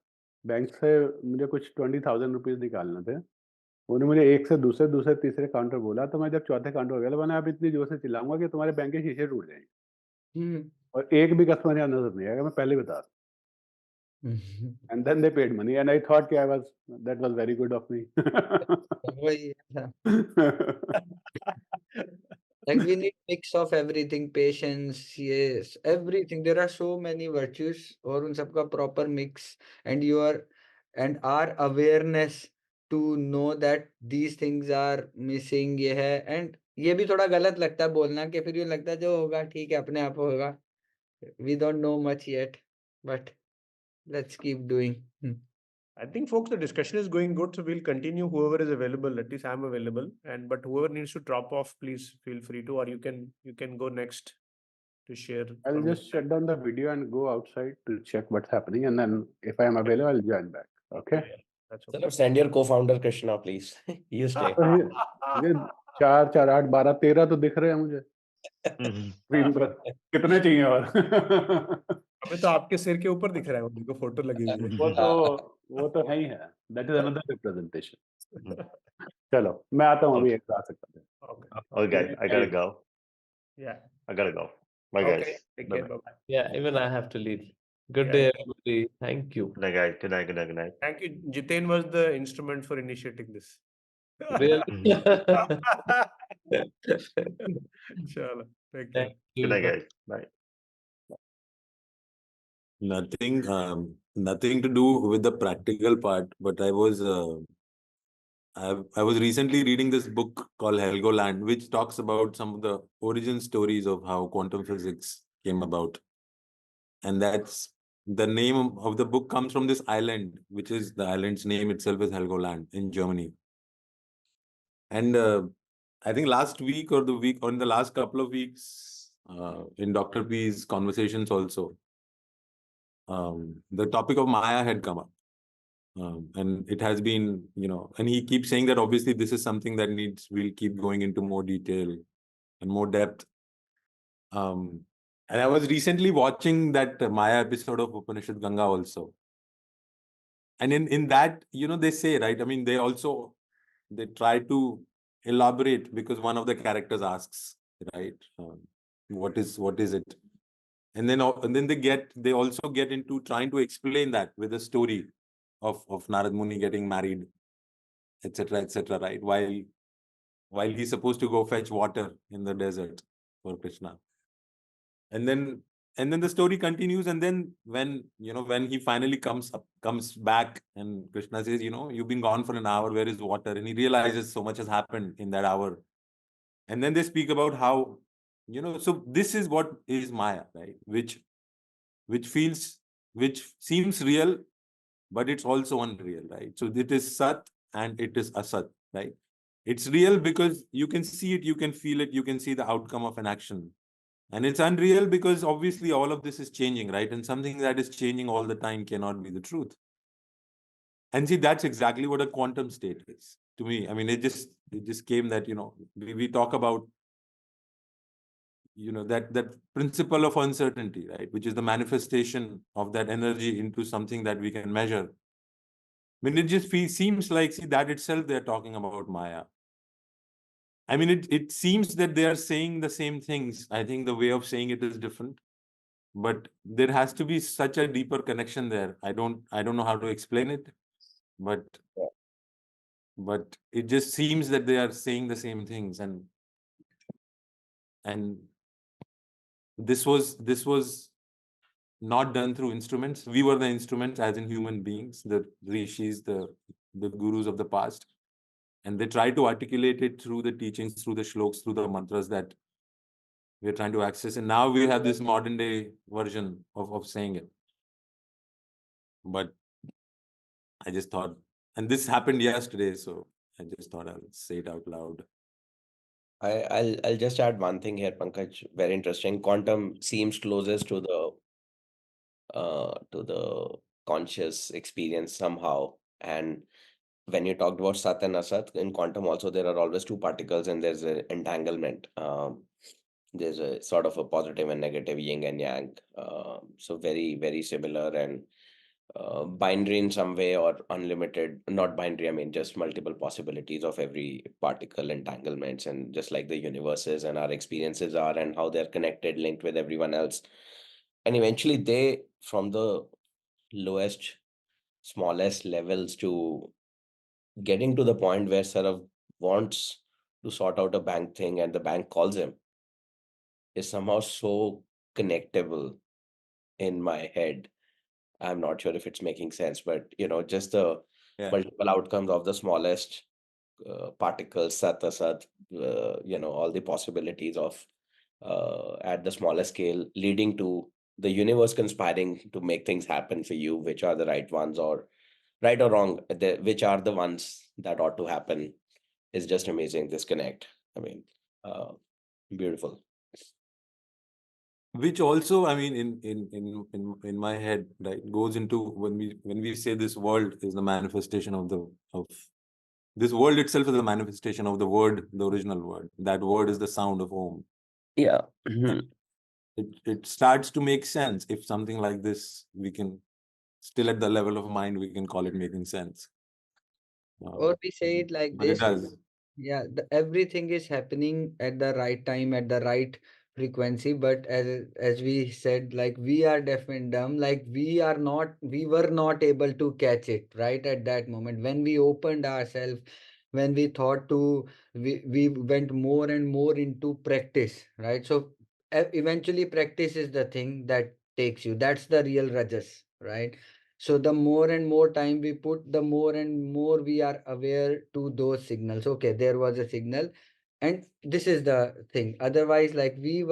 बैंक से मुझे कुछ 20,000 रुपीज निकालने थे। उन्होंने मुझे एक से दूसरे दूसरे तीसरे काउंटर बोला, तो मैं जब चौथे काउंटर गया, मैंने आप इतनी जोर से चिल्लाऊंगा कि तुम्हारे बैंक के शीशे टूट जाएंगे, और एक भी कस्टमर यहाँ नजर नहीं आएगा, मैं पहले बता रहा हूँ। And then they paid money and I thought कि that was very good of me.
वही था। Like we need mix of everything, patience, yes, everything. There are so many virtues और उन सबका proper mix and and our awareness to know that these things are missing ये है। and ये भी थोड़ा गलत लगता है बोलना कि फिर ये लगता है जो होगा ठीक है अपने आप होगा। We don't know much yet, but let's keep doing.
I think, folks, the discussion is going good, so we'll continue. Whoever is available, at least I'm available, but whoever needs to drop off, please feel free to, or you can go next to share.
I'll just shut down the video and go outside to check what's happening, and then if I am available, I'll join back. Okay?
Yeah, that's
Sir,
okay.
send your co-founder Krishna, please. You stay.
मुझे 4, 4, 8, 12, 13 तो दिख रहे हैं मुझे screen पर। कितने चाहिए और?
हमें तो आपके सिर के ऊपर दिख रहा है, उनको फोटो लगी हुई है।
वो तो है ही है। That is another representation. चलो मैं आता हूँ, अभी एक आ सकता है।
Okay, I gotta go.
Yeah.
I gotta go. Bye,
Okay.
guys.
Take care.
Bye-bye.
Bye-bye.
Yeah, even I have to leave. Good
Yeah.
day, everybody. Thank you.
Good night, guys. Good night, good night, good night.
Thank you. Jitain was the instrument for initiating this.
Really?
Chalo, take care.
Thank you.
Good night, guys. Bye.
Nothing to do with the practical part, but I was recently reading this book called Helgoland, which talks about some of the origin stories of how quantum physics came about. And that's the name of the book comes from this island, which is the island's name itself is Helgoland in Germany. And I think last week or in the last couple of weeks, in Dr. P's conversations also, the topic of Maya had come up. And it has been, and he keeps saying that obviously this is something that we'll keep going into more detail and more depth. And I was recently watching that Maya episode of Upanishad Ganga also. And in that, they say, right, I mean, they try to elaborate, because one of the characters asks, right, what is it? And then they also get into trying to explain that with a story of Narad Muni getting married, etc., right? While he's supposed to go fetch water in the desert for Krishna. And then the story continues, and then when he finally comes back, and Krishna says, you've been gone for an hour, where is water? And he realizes so much has happened in that hour. And then they speak about how, so this is what is Maya, right? Which seems real, but it's also unreal, right? So it is Sat and it is Asat, right? It's real because you can see it, you can feel it, you can see the outcome of an action. And it's unreal because obviously all of this is changing, right? And something that is changing all the time cannot be the truth. And see, that's exactly what a quantum state is to me. I mean, it just came that, we talk about, that principle of uncertainty, right? Which is the manifestation of that energy into something that we can measure. I mean, it just seems like, see, that itself, they're talking about Maya. I mean, it seems that they are saying the same things. I think the way of saying it is different, but there has to be such a deeper connection there. I don't know how to explain it, but it just seems that they are saying the same things. And this was not done through instruments. We were the instruments, as in human beings, the rishis, the gurus of the past. And they try to articulate it through the teachings, through the shlokas, through the mantras that we're trying to access. And now we have this modern day version of saying it. But I just thought, and this happened yesterday, so I just thought I'll say it out loud.
I'll just add one thing here, Pankaj. Very interesting. Quantum seems closest to the conscious experience somehow. And when you talked about Sat and Asat, in quantum also there are always two particles and there's an entanglement. There's a sort of a positive and negative yin and yang. So very, very similar and binary in some way, or unlimited, not binary, I mean just multiple possibilities of every particle entanglements, and just like the universes and our experiences are, and how they're connected, linked with everyone else. And eventually they, from the lowest, smallest levels to getting to the point where Sarav wants to sort out a bank thing and the bank calls him, is somehow so connectable in my head. I'm not sure if it's making sense, but just the multiple outcomes of the smallest particles, sat asat, all the possibilities of at the smaller scale, leading to the universe conspiring to make things happen for you, which are the right ones, or right or wrong, which are the ones that ought to happen, is just amazing. This connect. I mean, beautiful.
Which also, I mean, in my head, right, goes into when we say this world is the manifestation of this world itself is the manifestation of the word, the original word. That word is the sound of Om.
Yeah.
It starts to make sense if something like this, we can still at the level of mind, we can call it making sense.
Or we say it like
But it
this.
does.
Yeah, everything is happening at the right time, at the right frequency. But as we said, like we are deaf and dumb, like we were not able to catch it right at that moment when we opened ourselves, when we thought to, we went more and more into practice, right? So eventually practice is the thing that takes you. That's the real rajas, right? So the more and more time we put, the more and more we are aware to those signals. Okay, there was a signal, and this is the thing. Otherwise, like we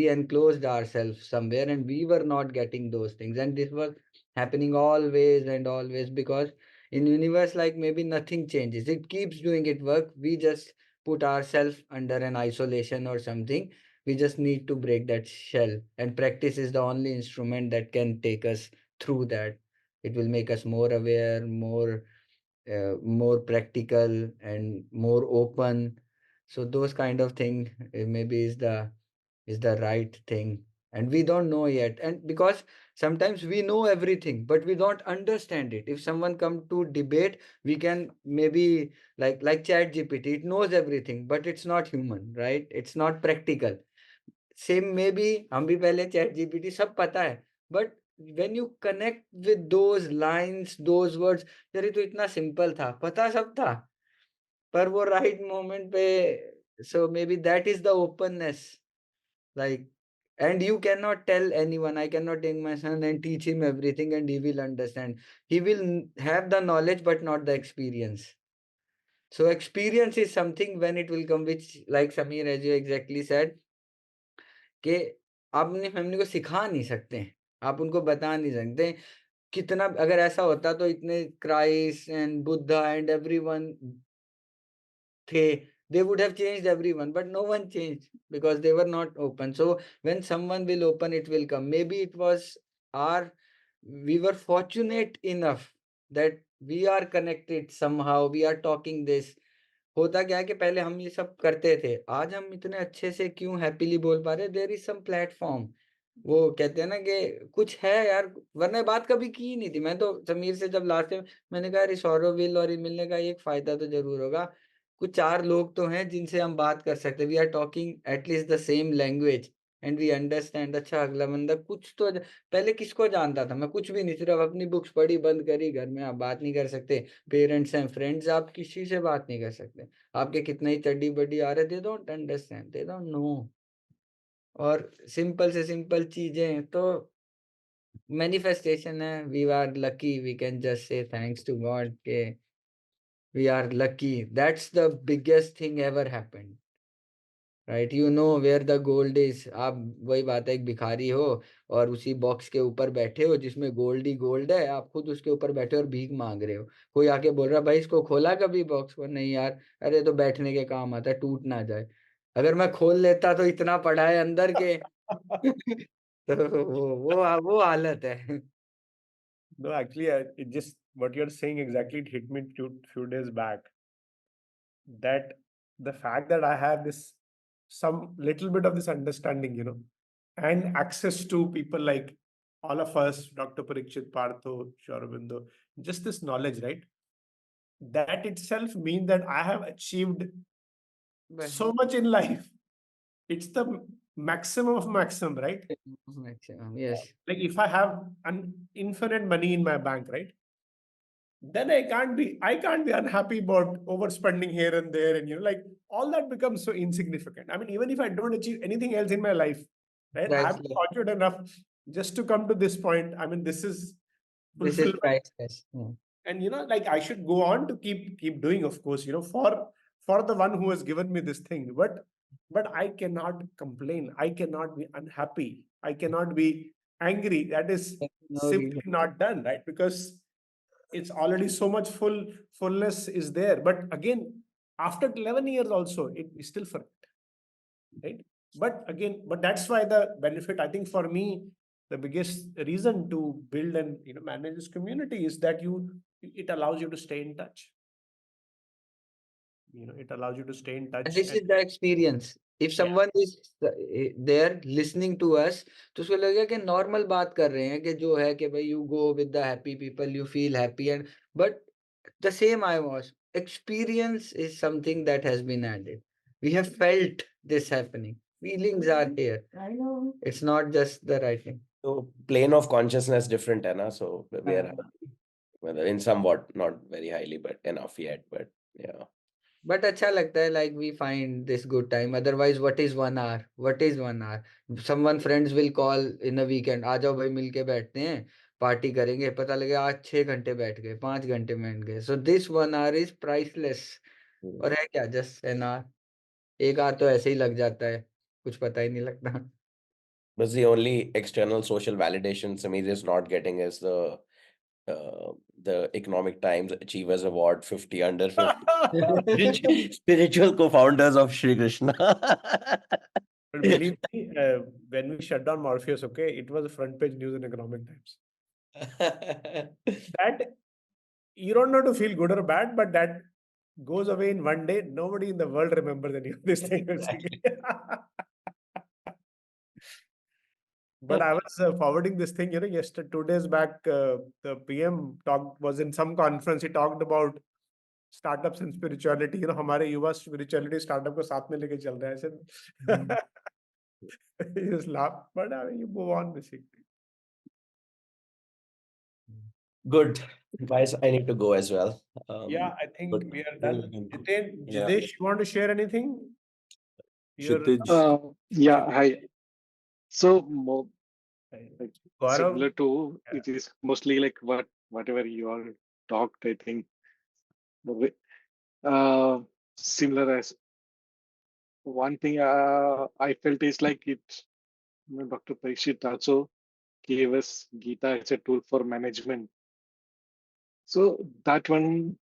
enclosed ourselves somewhere, and we were not getting those things. And this was happening always and always, because In universe, like maybe nothing changes. It keeps doing its work. We just put ourselves under an isolation or something. We just need to break that shell, and practice is the only instrument that can take us through that. It will make us more aware, more practical, and more open. So those kind of thing maybe is the right thing, and we don't know yet. And because sometimes we know everything but we don't understand it. If someone come to debate, we can maybe like chat gpt, it knows everything but it's not human, right? It's not practical. Same maybe हम भी पहले chat gpt सब पता है, but when you connect with those lines, those words, यार ये तो इतना simple था, पता सब था, पर वो right moment पे, so maybe that is the openness. Like, and you cannot tell anyone, I cannot take my son and teach him everything and he will understand. He will have the knowledge but not the experience. So experience is something when it will come, which like Samir, as you exactly said, कि आप अपनी family को सिखा नहीं सकते हैं, आप उनको बता नहीं सकते। कितना अगर ऐसा होता तो इतने Christ and Buddha and everyone थे, they would have changed everyone, but no one changed because they were not open. So when someone will open, it will come. Maybe it was we were fortunate enough that we are connected somehow, we are talking this. होता क्या है कि पहले हम ये सब करते थे, आज हम इतने अच्छे से क्यों हैप्पीली बोल पा रहे? There is some platform. वो कहते हैं ना कि कुछ है यार, वरना बात कभी की ही नहीं थी। मैं तो समीर से जब लास्ट टाइम मैंने कहा यार, सौरव विल और इन मिलने का एक फायदा तो जरूर होगा, कुछ 4 लोग तो हैं जिनसे हम बात कर सकते हैं। We are talking at least the same language and we understand. अच्छा अगला बंदा कुछ तो पहले किसको जानता था? मैं कुछ भी नहीं, सिर्फ अपनी बुक्स पढ़ी, बंद करी, घर में आप बात नहीं कर सकते, पेरेंट्स एंड फ्रेंड्स आप किसी से बात नहीं कर सकते, आपके कितने ही चड्डी बड्डी आ रहे, they don't understand, they don't know. और सिंपल से सिंपल चीजें तो मैनिफेस्टेशन है। We are lucky, we can just say thanks to God के we are lucky, that's the biggest thing ever happened, right? You know where the gold is. आप वही बात है, एक भिखारी हो और उसी बॉक्स के ऊपर बैठे हो जिसमें गोल्ड ही गोल्ड है, आप खुद उसके ऊपर बैठे हो और भीख मांग रहे हो। कोई आके बोल रहा भाई इसको खोला कभी बॉक्स को? नहीं यार, अरे तो बैठने के काम आता है, टूट ना जाए। अगर मैं खोल लेता तो इतना पड़ा है अंदर के तो वो हालत है।
No, actually, it just what you're saying exactly, it hit me few days back. That the fact that I have this some little bit of this understanding, and access to people like all of us, Dr. Parikshit, Partho, Shaurobindo, just this knowledge, right? That itself means that I have achieved so much in life. It's the maximum of maximum, right?
Maximum, yes.
Like if I have an infinite money in my bank, right? Then I can't be unhappy about overspending here and there, and like all that becomes so insignificant. I mean, even if I don't achieve anything else in my life, right? I'm
Exactly.
fortunate enough just to come to this point. I mean, this is fulfillment.
Priceless.
And like I should go on to keep doing, of course, for the one who has given me this thing. But I cannot complain. I cannot be unhappy. I cannot be angry. That is
No
simply
reason.
not done, right? Because it's already so much fullness is there. But again, after 11 years also, it is still for right. But that's why the benefit, I think, for me, the biggest reason to build and manage this community is that it allows you to stay in touch. It allows you to stay in touch.
And this is the experience. If someone is there listening to us, तो उसको लगेगा कि normal बात कर रहे हैं, कि जो है कि भाई you go with the happy people, you feel happy, and but the same I was. Experience is something that has been added. We have felt this happening. Feelings are here. I know. It's not just the writing.
So plane of consciousness different, है ना? So we are in somewhat, not very highly, but enough yet. But yeah.
But अच्छा लगता है, like we find this good time. Otherwise, what is 1 hour? What is 1 hour? Someone friends will call in a weekend. आ जाओ भाई मिलके बैठते हैं, party करेंगे। पता लगे आज 6 घंटे बैठ गए, 5 घंटे बैठ गए। So this 1 hour is priceless. और है क्या, just an hour. 1 hour तो ऐसे ही लग जाता है, कुछ पता ही नहीं लगता।
But the only external social validation Samir is not getting is the the Economic Times Achievers Award 50 under 50 spiritual co-founders of Shri Krishna.
But believe me, when we shut down Morpheus, okay, it was a front page news in Economic Times. That you don't know to feel good or bad, but that goes away in one day. Nobody in the world remembers any of this thing. But I was forwarding this thing, yesterday, 2 days back, the PM was in some conference. He talked about startups and spirituality. हमारे युवा spirituality startup को साथ में लेके चल रहे हैं. I said, he just laughed, but you move on basically.
Good. Guys, I need to go as well.
Yeah, I think
but-
we are done. Jiten,
Yeah.
Jidesh, you want to share anything? Your
Kshitij.
Yeah, hi. So like
Gaurav,
similar to
yeah.
it is mostly like whatever you all talked, I think. Similar as one thing I felt is like Dr. Parikshit also gave us Gita as a tool for management. So that one,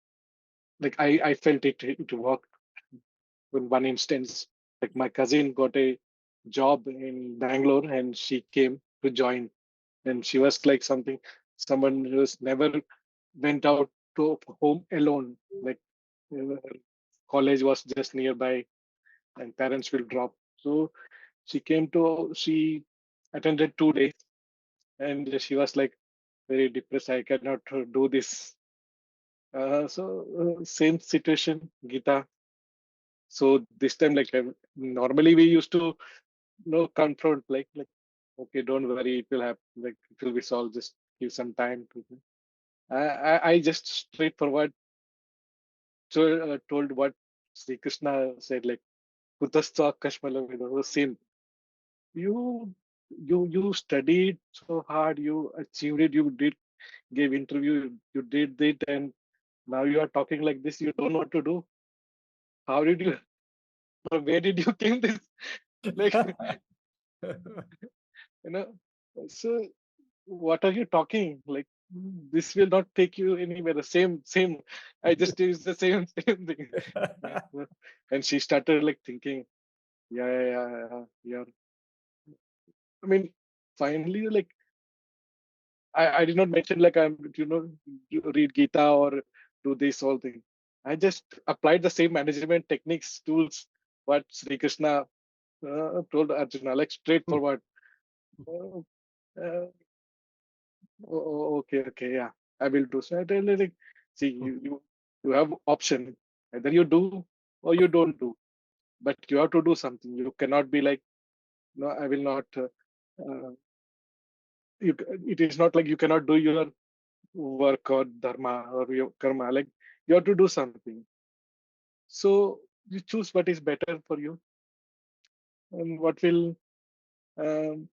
like I felt it worked in one instance. Like my cousin got a job in Bangalore and she came to join. And she was like someone who's never went out to home alone. Like her college was just nearby and parents will drop. So she attended 2 days and she was like very depressed. I cannot do this. Same situation, Gita. So this time, like normally we used to confront like okay, don't worry, it will happen, like it will be solved, just give some time to I just straightforward told what Sri Krishna said, like Kutastha Kashmala same. You studied so hard, you achieved it, you did gave interview, you did it, and now you are talking like this, you don't know what to do. How did you where did you came this? Like you know, so what are you talking? Like this will not take you anywhere. The same. I just use the same thing. And she started like thinking, yeah. I mean, finally, like I did not mention like I'm read Gita or do this whole thing. I just applied the same management techniques, tools, what Sri Krishna told Arjuna, like straightforward. Uh, uh, okay, yeah, I will do. So I tell her, like, see, you have option. Either you do or you don't do. But you have to do something. You cannot be like, no, I will not. Uh, it is not like you cannot do your work or dharma or your karma. Like you have to do something. So you choose what is better for you and what will um,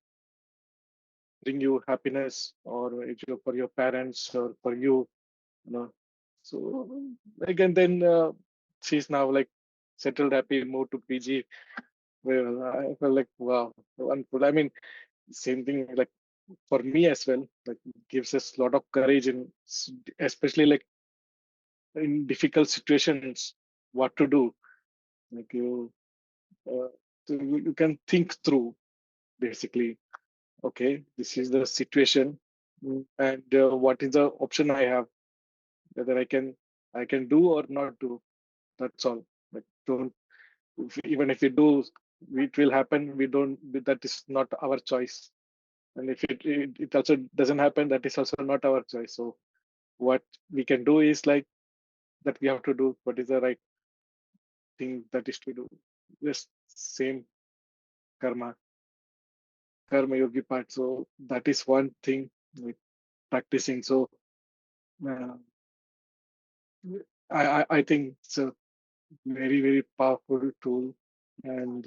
bring you happiness, or for your parents or for you. You know. So again, then she's now like settled, happy, moved to PG. Well, I felt like wow, wonderful. I mean, same thing like for me as well. Like gives us a lot of courage, and especially like in difficult situations, what to do. Like uh, you can think through basically. Okay, this is the situation, and what is the option I have, whether I can do or not do. That's all. Like don't even if we do, it will happen. We don't. That is not our choice. And if it also doesn't happen, that is also not our choice. So what we can do is like that we have to do what is the right thing that is to do. Just same karma, karma yogi part. So that is one thing with practicing. So uh, I think it's a very powerful tool, and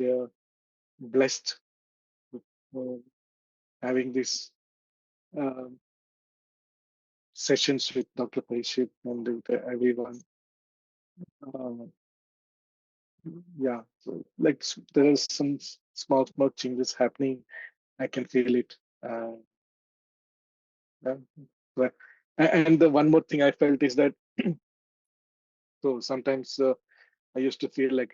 blessed with having this uh, sessions with Dr. Parikshit and with everyone. Uh, yeah, so like there are some small changes happening. I can feel it. Yeah. But And the one more thing I felt is that so sometimes I used to feel like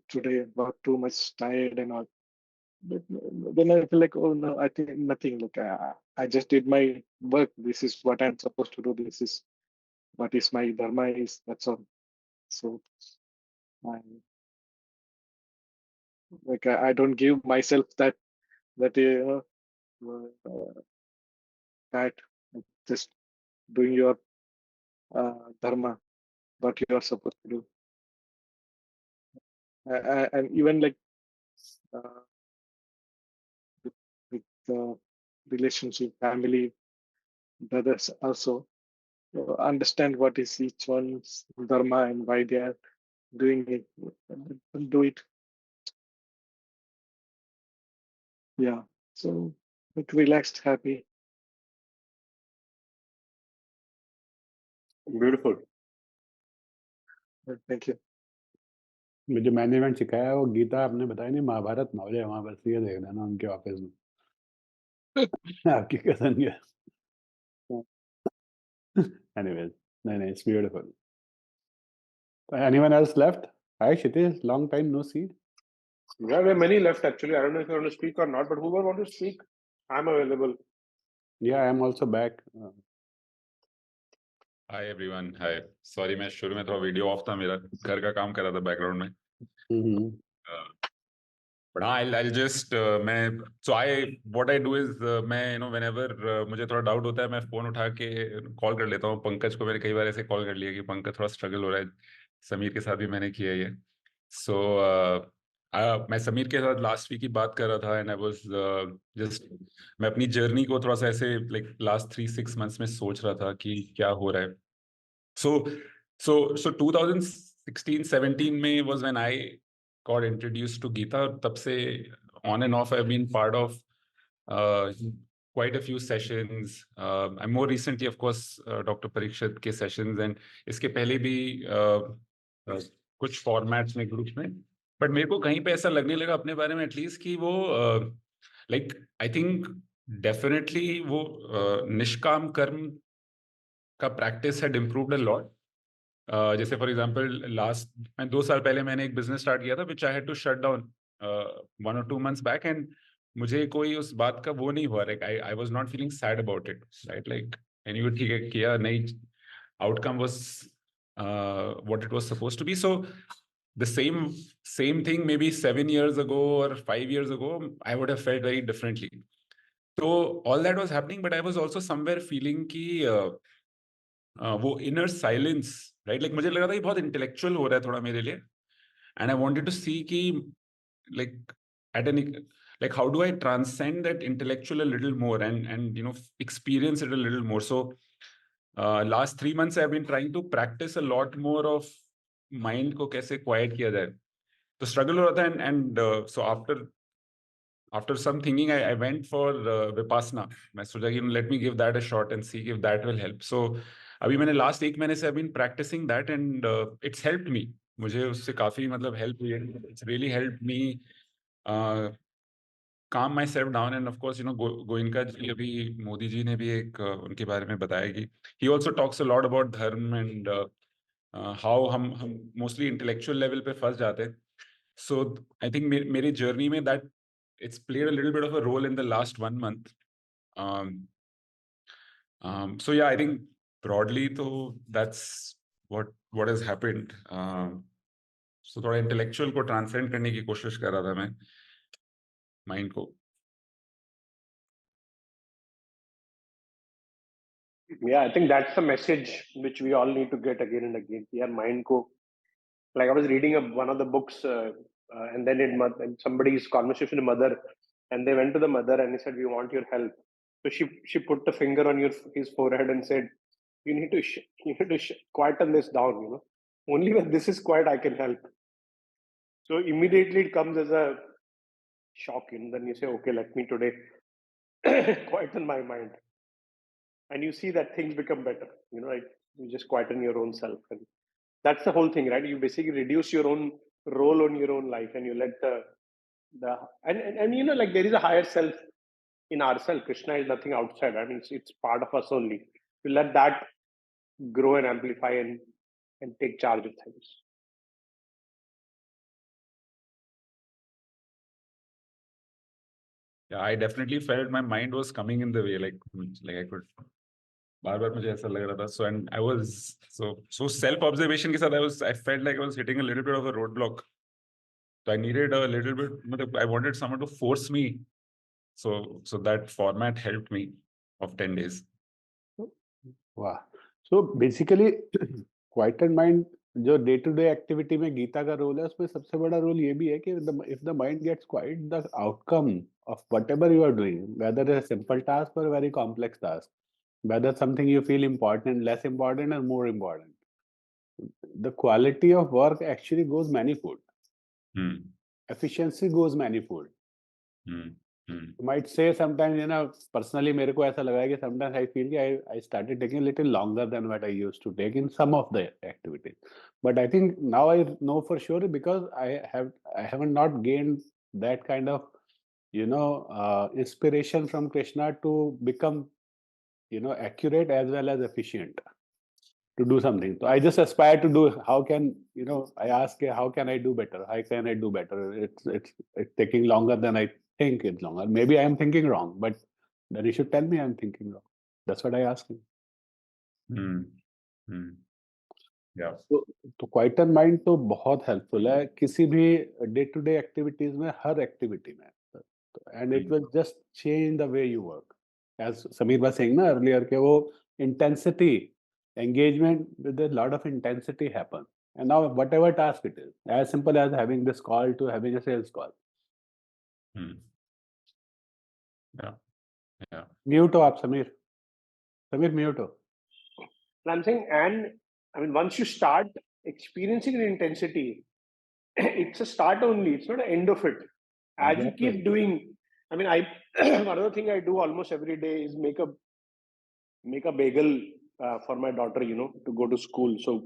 today about too much tired and all. But then I feel like, oh no, I think nothing. Look, I just did my work. This is what I'm supposed to do. This is what is my dharma is. That's all. So I I don't give myself that that just doing your dharma, what you are supposed to do, and even like uh, with relationship, family, brothers also understand what is each one's dharma and why they are doing it. And do it. Yeah. So like relaxed, happy.
Beautiful.
Thank you.
मुझे management सिखाया है वो गीता आपने बताया नहीं Mahabharat knowledge है वहाँ पर ये देख लेना उनके ऑफिस में आपकी कजन के anyways no it's beautiful anyone else left hi Kshitiz long time no see
Yeah, there are many left actually. I don't know if you want to speak or not, but whoever want to speak, I'm available.
yeah I'm also back
hi everyone hi sorry मैं शुरू में थोड़ा video of था मेरा घर का काम कर रहा था बैकग्राउंड में बट हाँ आई जस्ट मैं so I what I do is मैं यू नो व्हेनेवर मुझे थोड़ा डाउट होता है मैं फोन उठा के कॉल कर लेता हूँ पंकज को मैंने कई बार ऐसे कॉल कर लिया कि पंकज थोड़ा स्ट्रगल हो रहा है समीर के साथ भी मैंने किया ये सो मैं समीर के साथ लास्ट वीक की बात कर रहा था एंड आई वाज जस्ट मैं अपनी जर्नी को थोड़ा सा ऐसे लाइक लास्ट 3-6 मंथ्स में सोच रहा था कि क्या हो रहा है So 2016-17 में was when I got introduced to Gita. तब से on and off I've been part of quite a few sessions. I'm more recently, of course, Dr. Pariksith के sessions and इसके पहले भी कुछ formats में groups में. But मेरे को कहीं पे ऐसा लगने लगा अपने बारे में एटलीस्ट कि वो like I think definitely वो निष्काम कर्म का practice had improved a lot जैसे फॉर एग्जांपल लास्ट मैं 2 साल पहले मैंने एक बिजनेस स्टार्ट किया था which I had to shut down 1 or 2 months back and मुझे कोई उस बात का वो नहीं हुआ like I was not feeling sad about it right like anyway ठीक है किया नहीं outcome was what it was supposed to be so the same thing maybe 7 years ago or 5 years ago I would have felt very differently so all that was happening but I was also somewhere feeling कि वो inner silence right like मुझे लगा था कि बहुत intellectual हो रहा है थोड़ा मेरे लिए and I wanted to see कि like at an like how do I transcend that intellectual a little more and you know experience it a little more so last 3 months I've been trying to practice a lot more of mind को कैसे quiet किया जाए तो struggle हो रहा था and so after some thinking I went for Vipassana मैं सोचा कि let me give that a shot and see if that will help so अभी मैंने लास्ट 1 महीने से I've been practicing that and it's helped me मुझे उससे काफी मतलब help हुई है it's really helped me calm myself down and of course you know Goenka जी अभी मोदी जी ने भी एक उनके बारे में बताया कि he also talks a lot about धर्म and how हम mostly intellectual level पे फंस जाते हैं so I think मेरी journey में that it's played a little bit of a role in the last 1 month so yeah I think broadly though that's what has happened so थोड़ा intellectual को transcend करने की कोशिश कर रहा था मैं mind को
Yeah, I think that's the message which we all need to get again and again. Yeah, mind ko. Like I was reading one of the books, and then and somebody's conversation with mother, and they went to the mother and he said, "We want your help." So she put the finger on his forehead and said, "You need to quieten this down. You know, only when this is quiet, I can help." So immediately it comes as a shock, and then you say, "Okay, let me today quieten my mind." And you see that things become better, you know, like you just quieten your own self and that's the whole thing, right? You basically reduce your own role on your own life and you let the and you know, like there is a higher self in ourselves. Krishna is nothing outside. I mean, it's part of us only. You let that grow and amplify and take charge of things.
Yeah, I definitely felt my mind was coming in the way, like I could. बार-बार मुझे ऐसा लग रहा था. So and I was so self-observation के साथ I felt like I was hitting a little bit of a roadblock. So I needed a little bit. I wanted someone to force me. So that format helped me of 10 days.
वाह. So basically quiet and mind जो day to day activity में गीता का role है, उसमें सबसे बड़ा role ये भी है कि if the mind gets quiet, the outcome of whatever you are doing, whether it is simple task और very complex task, whether something you feel important, less important and more important, the quality of work actually goes manifold. Efficiency goes manifold. You might say sometimes, personally मेरे को ऐसा लगा है कि sometimes I feel I started taking a little longer than what I used to take in some of the activities. But I think now I know for sure, because I haven't not gained that kind of, inspiration from Krishna to become, accurate as well as efficient to do something. So I just aspire to do. How can, I ask, how can I do better? How can I do better? It's taking longer than I think it's longer. Maybe I am thinking wrong, but then you should tell me I'm thinking wrong. That's what I ask him.
Yeah.
तो quieter mind तो बहुत helpful है किसी भी day to day activities में, हर activity में. And it will just change the way you work. As Sameer was saying ना अर्लियर के वो intensity, engagement with a lot of intensity happen. And now whatever task it is, as simple as having this call to having a sales call.
Yeah.
Mute ho aap, Samir. Samir, mute ho.
And I'm saying, and I mean, once you start experiencing the intensity, it's a start only. It's not an end of it. As you keep doing, I mean, another thing I do almost every day is make a bagel for my daughter, to go to school. So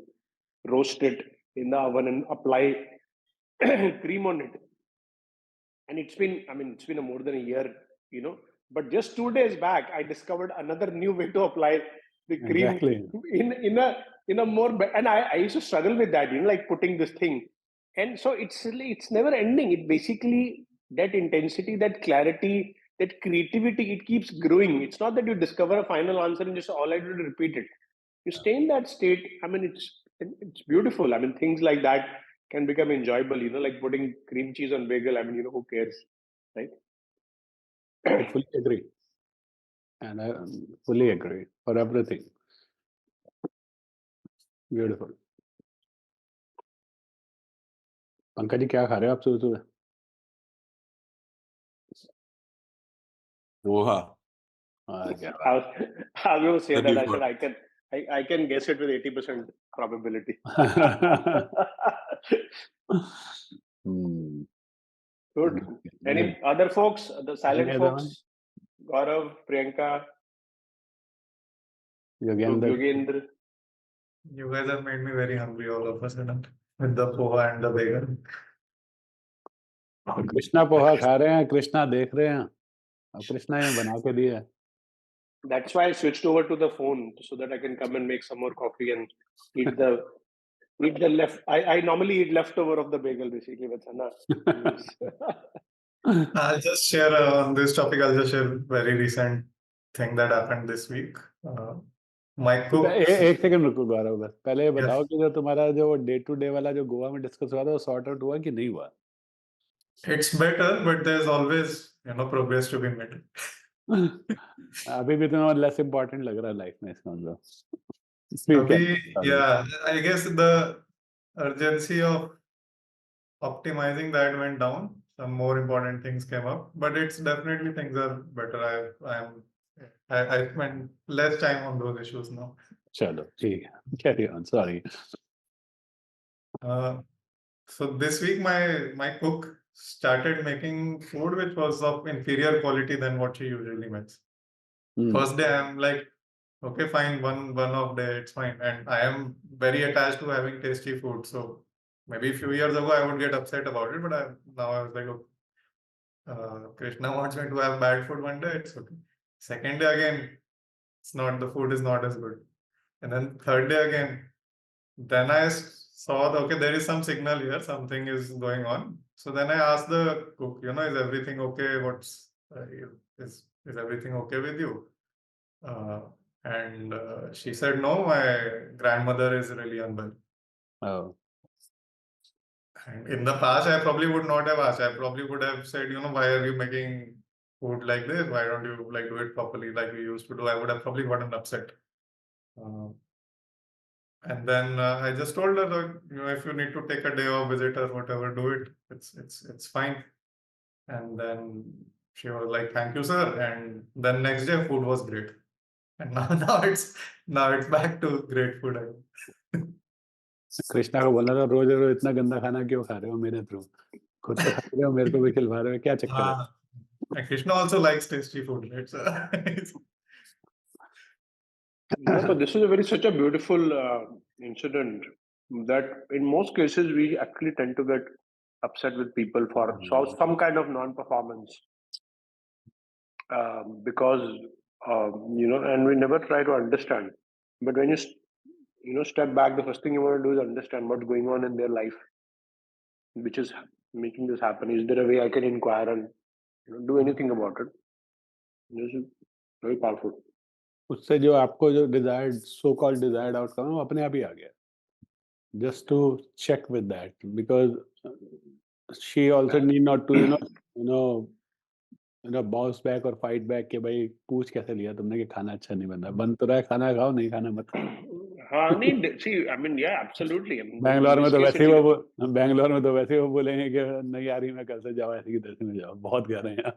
roast it in the oven and apply cream on it. And it's been more than a year, but just 2 days back, I discovered another new way to apply the cream.
Exactly.
in a more, and I used to struggle with that, like putting this thing. And so it's never ending. It basically, that intensity, that clarity, that creativity, it keeps growing. It's not that you discover a final answer and just all I do is repeat it. You stay in that state. I mean, it's beautiful. I mean, things like that can become enjoyable, like putting cream cheese on bagel. I mean, who cares, right?
I fully agree. And I fully agree for everything. Beautiful. Pankaj ji क्या खा रहे हो आप सुबह?
Poha.
I was going to say that. I said I can guess it with 80% probability. Good. Any other folks? The silent folks? Gaurav, Priyanka, Yogendra.
You guys have made me very hungry all of a sudden with the poha and the bagel.
Krishna poha खा रहे हैं, कृष्णा देख रहे हैं, अब कृष्णा ये बना के दिया.
That's why I switched over to the phone so that I can come and make some more coffee and eat the left. I normally eat leftover of the bagel basically with Hannah.
I'll just share on this topic. I'll just share very recent thing that happened this week. My cook.
एक second रुको गौरव, बस पहले ये बताओ कि जो तुम्हारा जो डे टू डे वाला जो गोवा में डिस्कस हुआ था वो सॉर्ट आउट हुआ कि नहीं हुआ?
It's better, but there's always progress to be made.
अभी भी तुम्हें लेस इम्पोर्टेंट लग रहा है लाइफ में इसका मतलब?
Yeah, I guess the urgency of optimizing that went down. Some more important things came up, but it's definitely things are better. I spend less time on those issues now.
चलो ठीक है, carry on. Sorry.
So this week my cook started making food which was of inferior quality than what she usually makes. First day I'm like, okay, fine, one off day, it's fine. And I am very attached to having tasty food. So maybe a few years ago I would get upset about it, but now I was like, okay, Krishna wants me to have bad food one day, it's okay. Second day again, the food is not as good. And then third day again, then I saw that, okay, there is some signal here, something is going on. So then I asked the cook, is everything okay? Is everything okay with you? And she said, no, my grandmother is really unwell.
Oh.
And in the past, I probably would not have asked. I probably would have said, why are you making food like this? Why don't you do it properly like we used to do? I would have probably gotten upset. And then I just told her that if you need to take a day off, visit or whatever, do it. It's fine. And then she was like, "Thank you, sir." And then next day, food was great. And now it's back to great food again.
Krishna को बोलना था रोज रोज इतना गंदा खाना क्यों खा रहे हो मेरे थ्रू, खुद तो खा रहे हो, मेरे को भी खिलवा रहे हो, क्या चक्कर है?
And Krishna also likes tasty food, right? So
No, but this is such a beautiful incident that in most cases we actually tend to get upset with people for some kind of non-performance because and we never try to understand. But when you step back, the first thing you want to do is understand what's going on in their life, which is making this happen. Is there a way I can inquire and do anything about it? This is very powerful.
उससे जो आपको जो desired, so-called desired outcome है, वो अपने आप ही आ गया. Just to check with that, because she also need not to bounce back or fight back कि भाई पूछ कैसे लिया तुमने कि खाना अच्छा नहीं बना, बन तो रहा है, खाना खाओ, नहीं खाना मत खाओ.
हाँ नहीं, see, I mean, yeah, absolutely. I mean,
Bangalore
in
में
this
तो
case,
वैसे ही वो बोलेंगे कि नहीं आ रही मैं कल से जाओ, ऐसे की तैसे में जाओ, बहुत गा रहे हैं.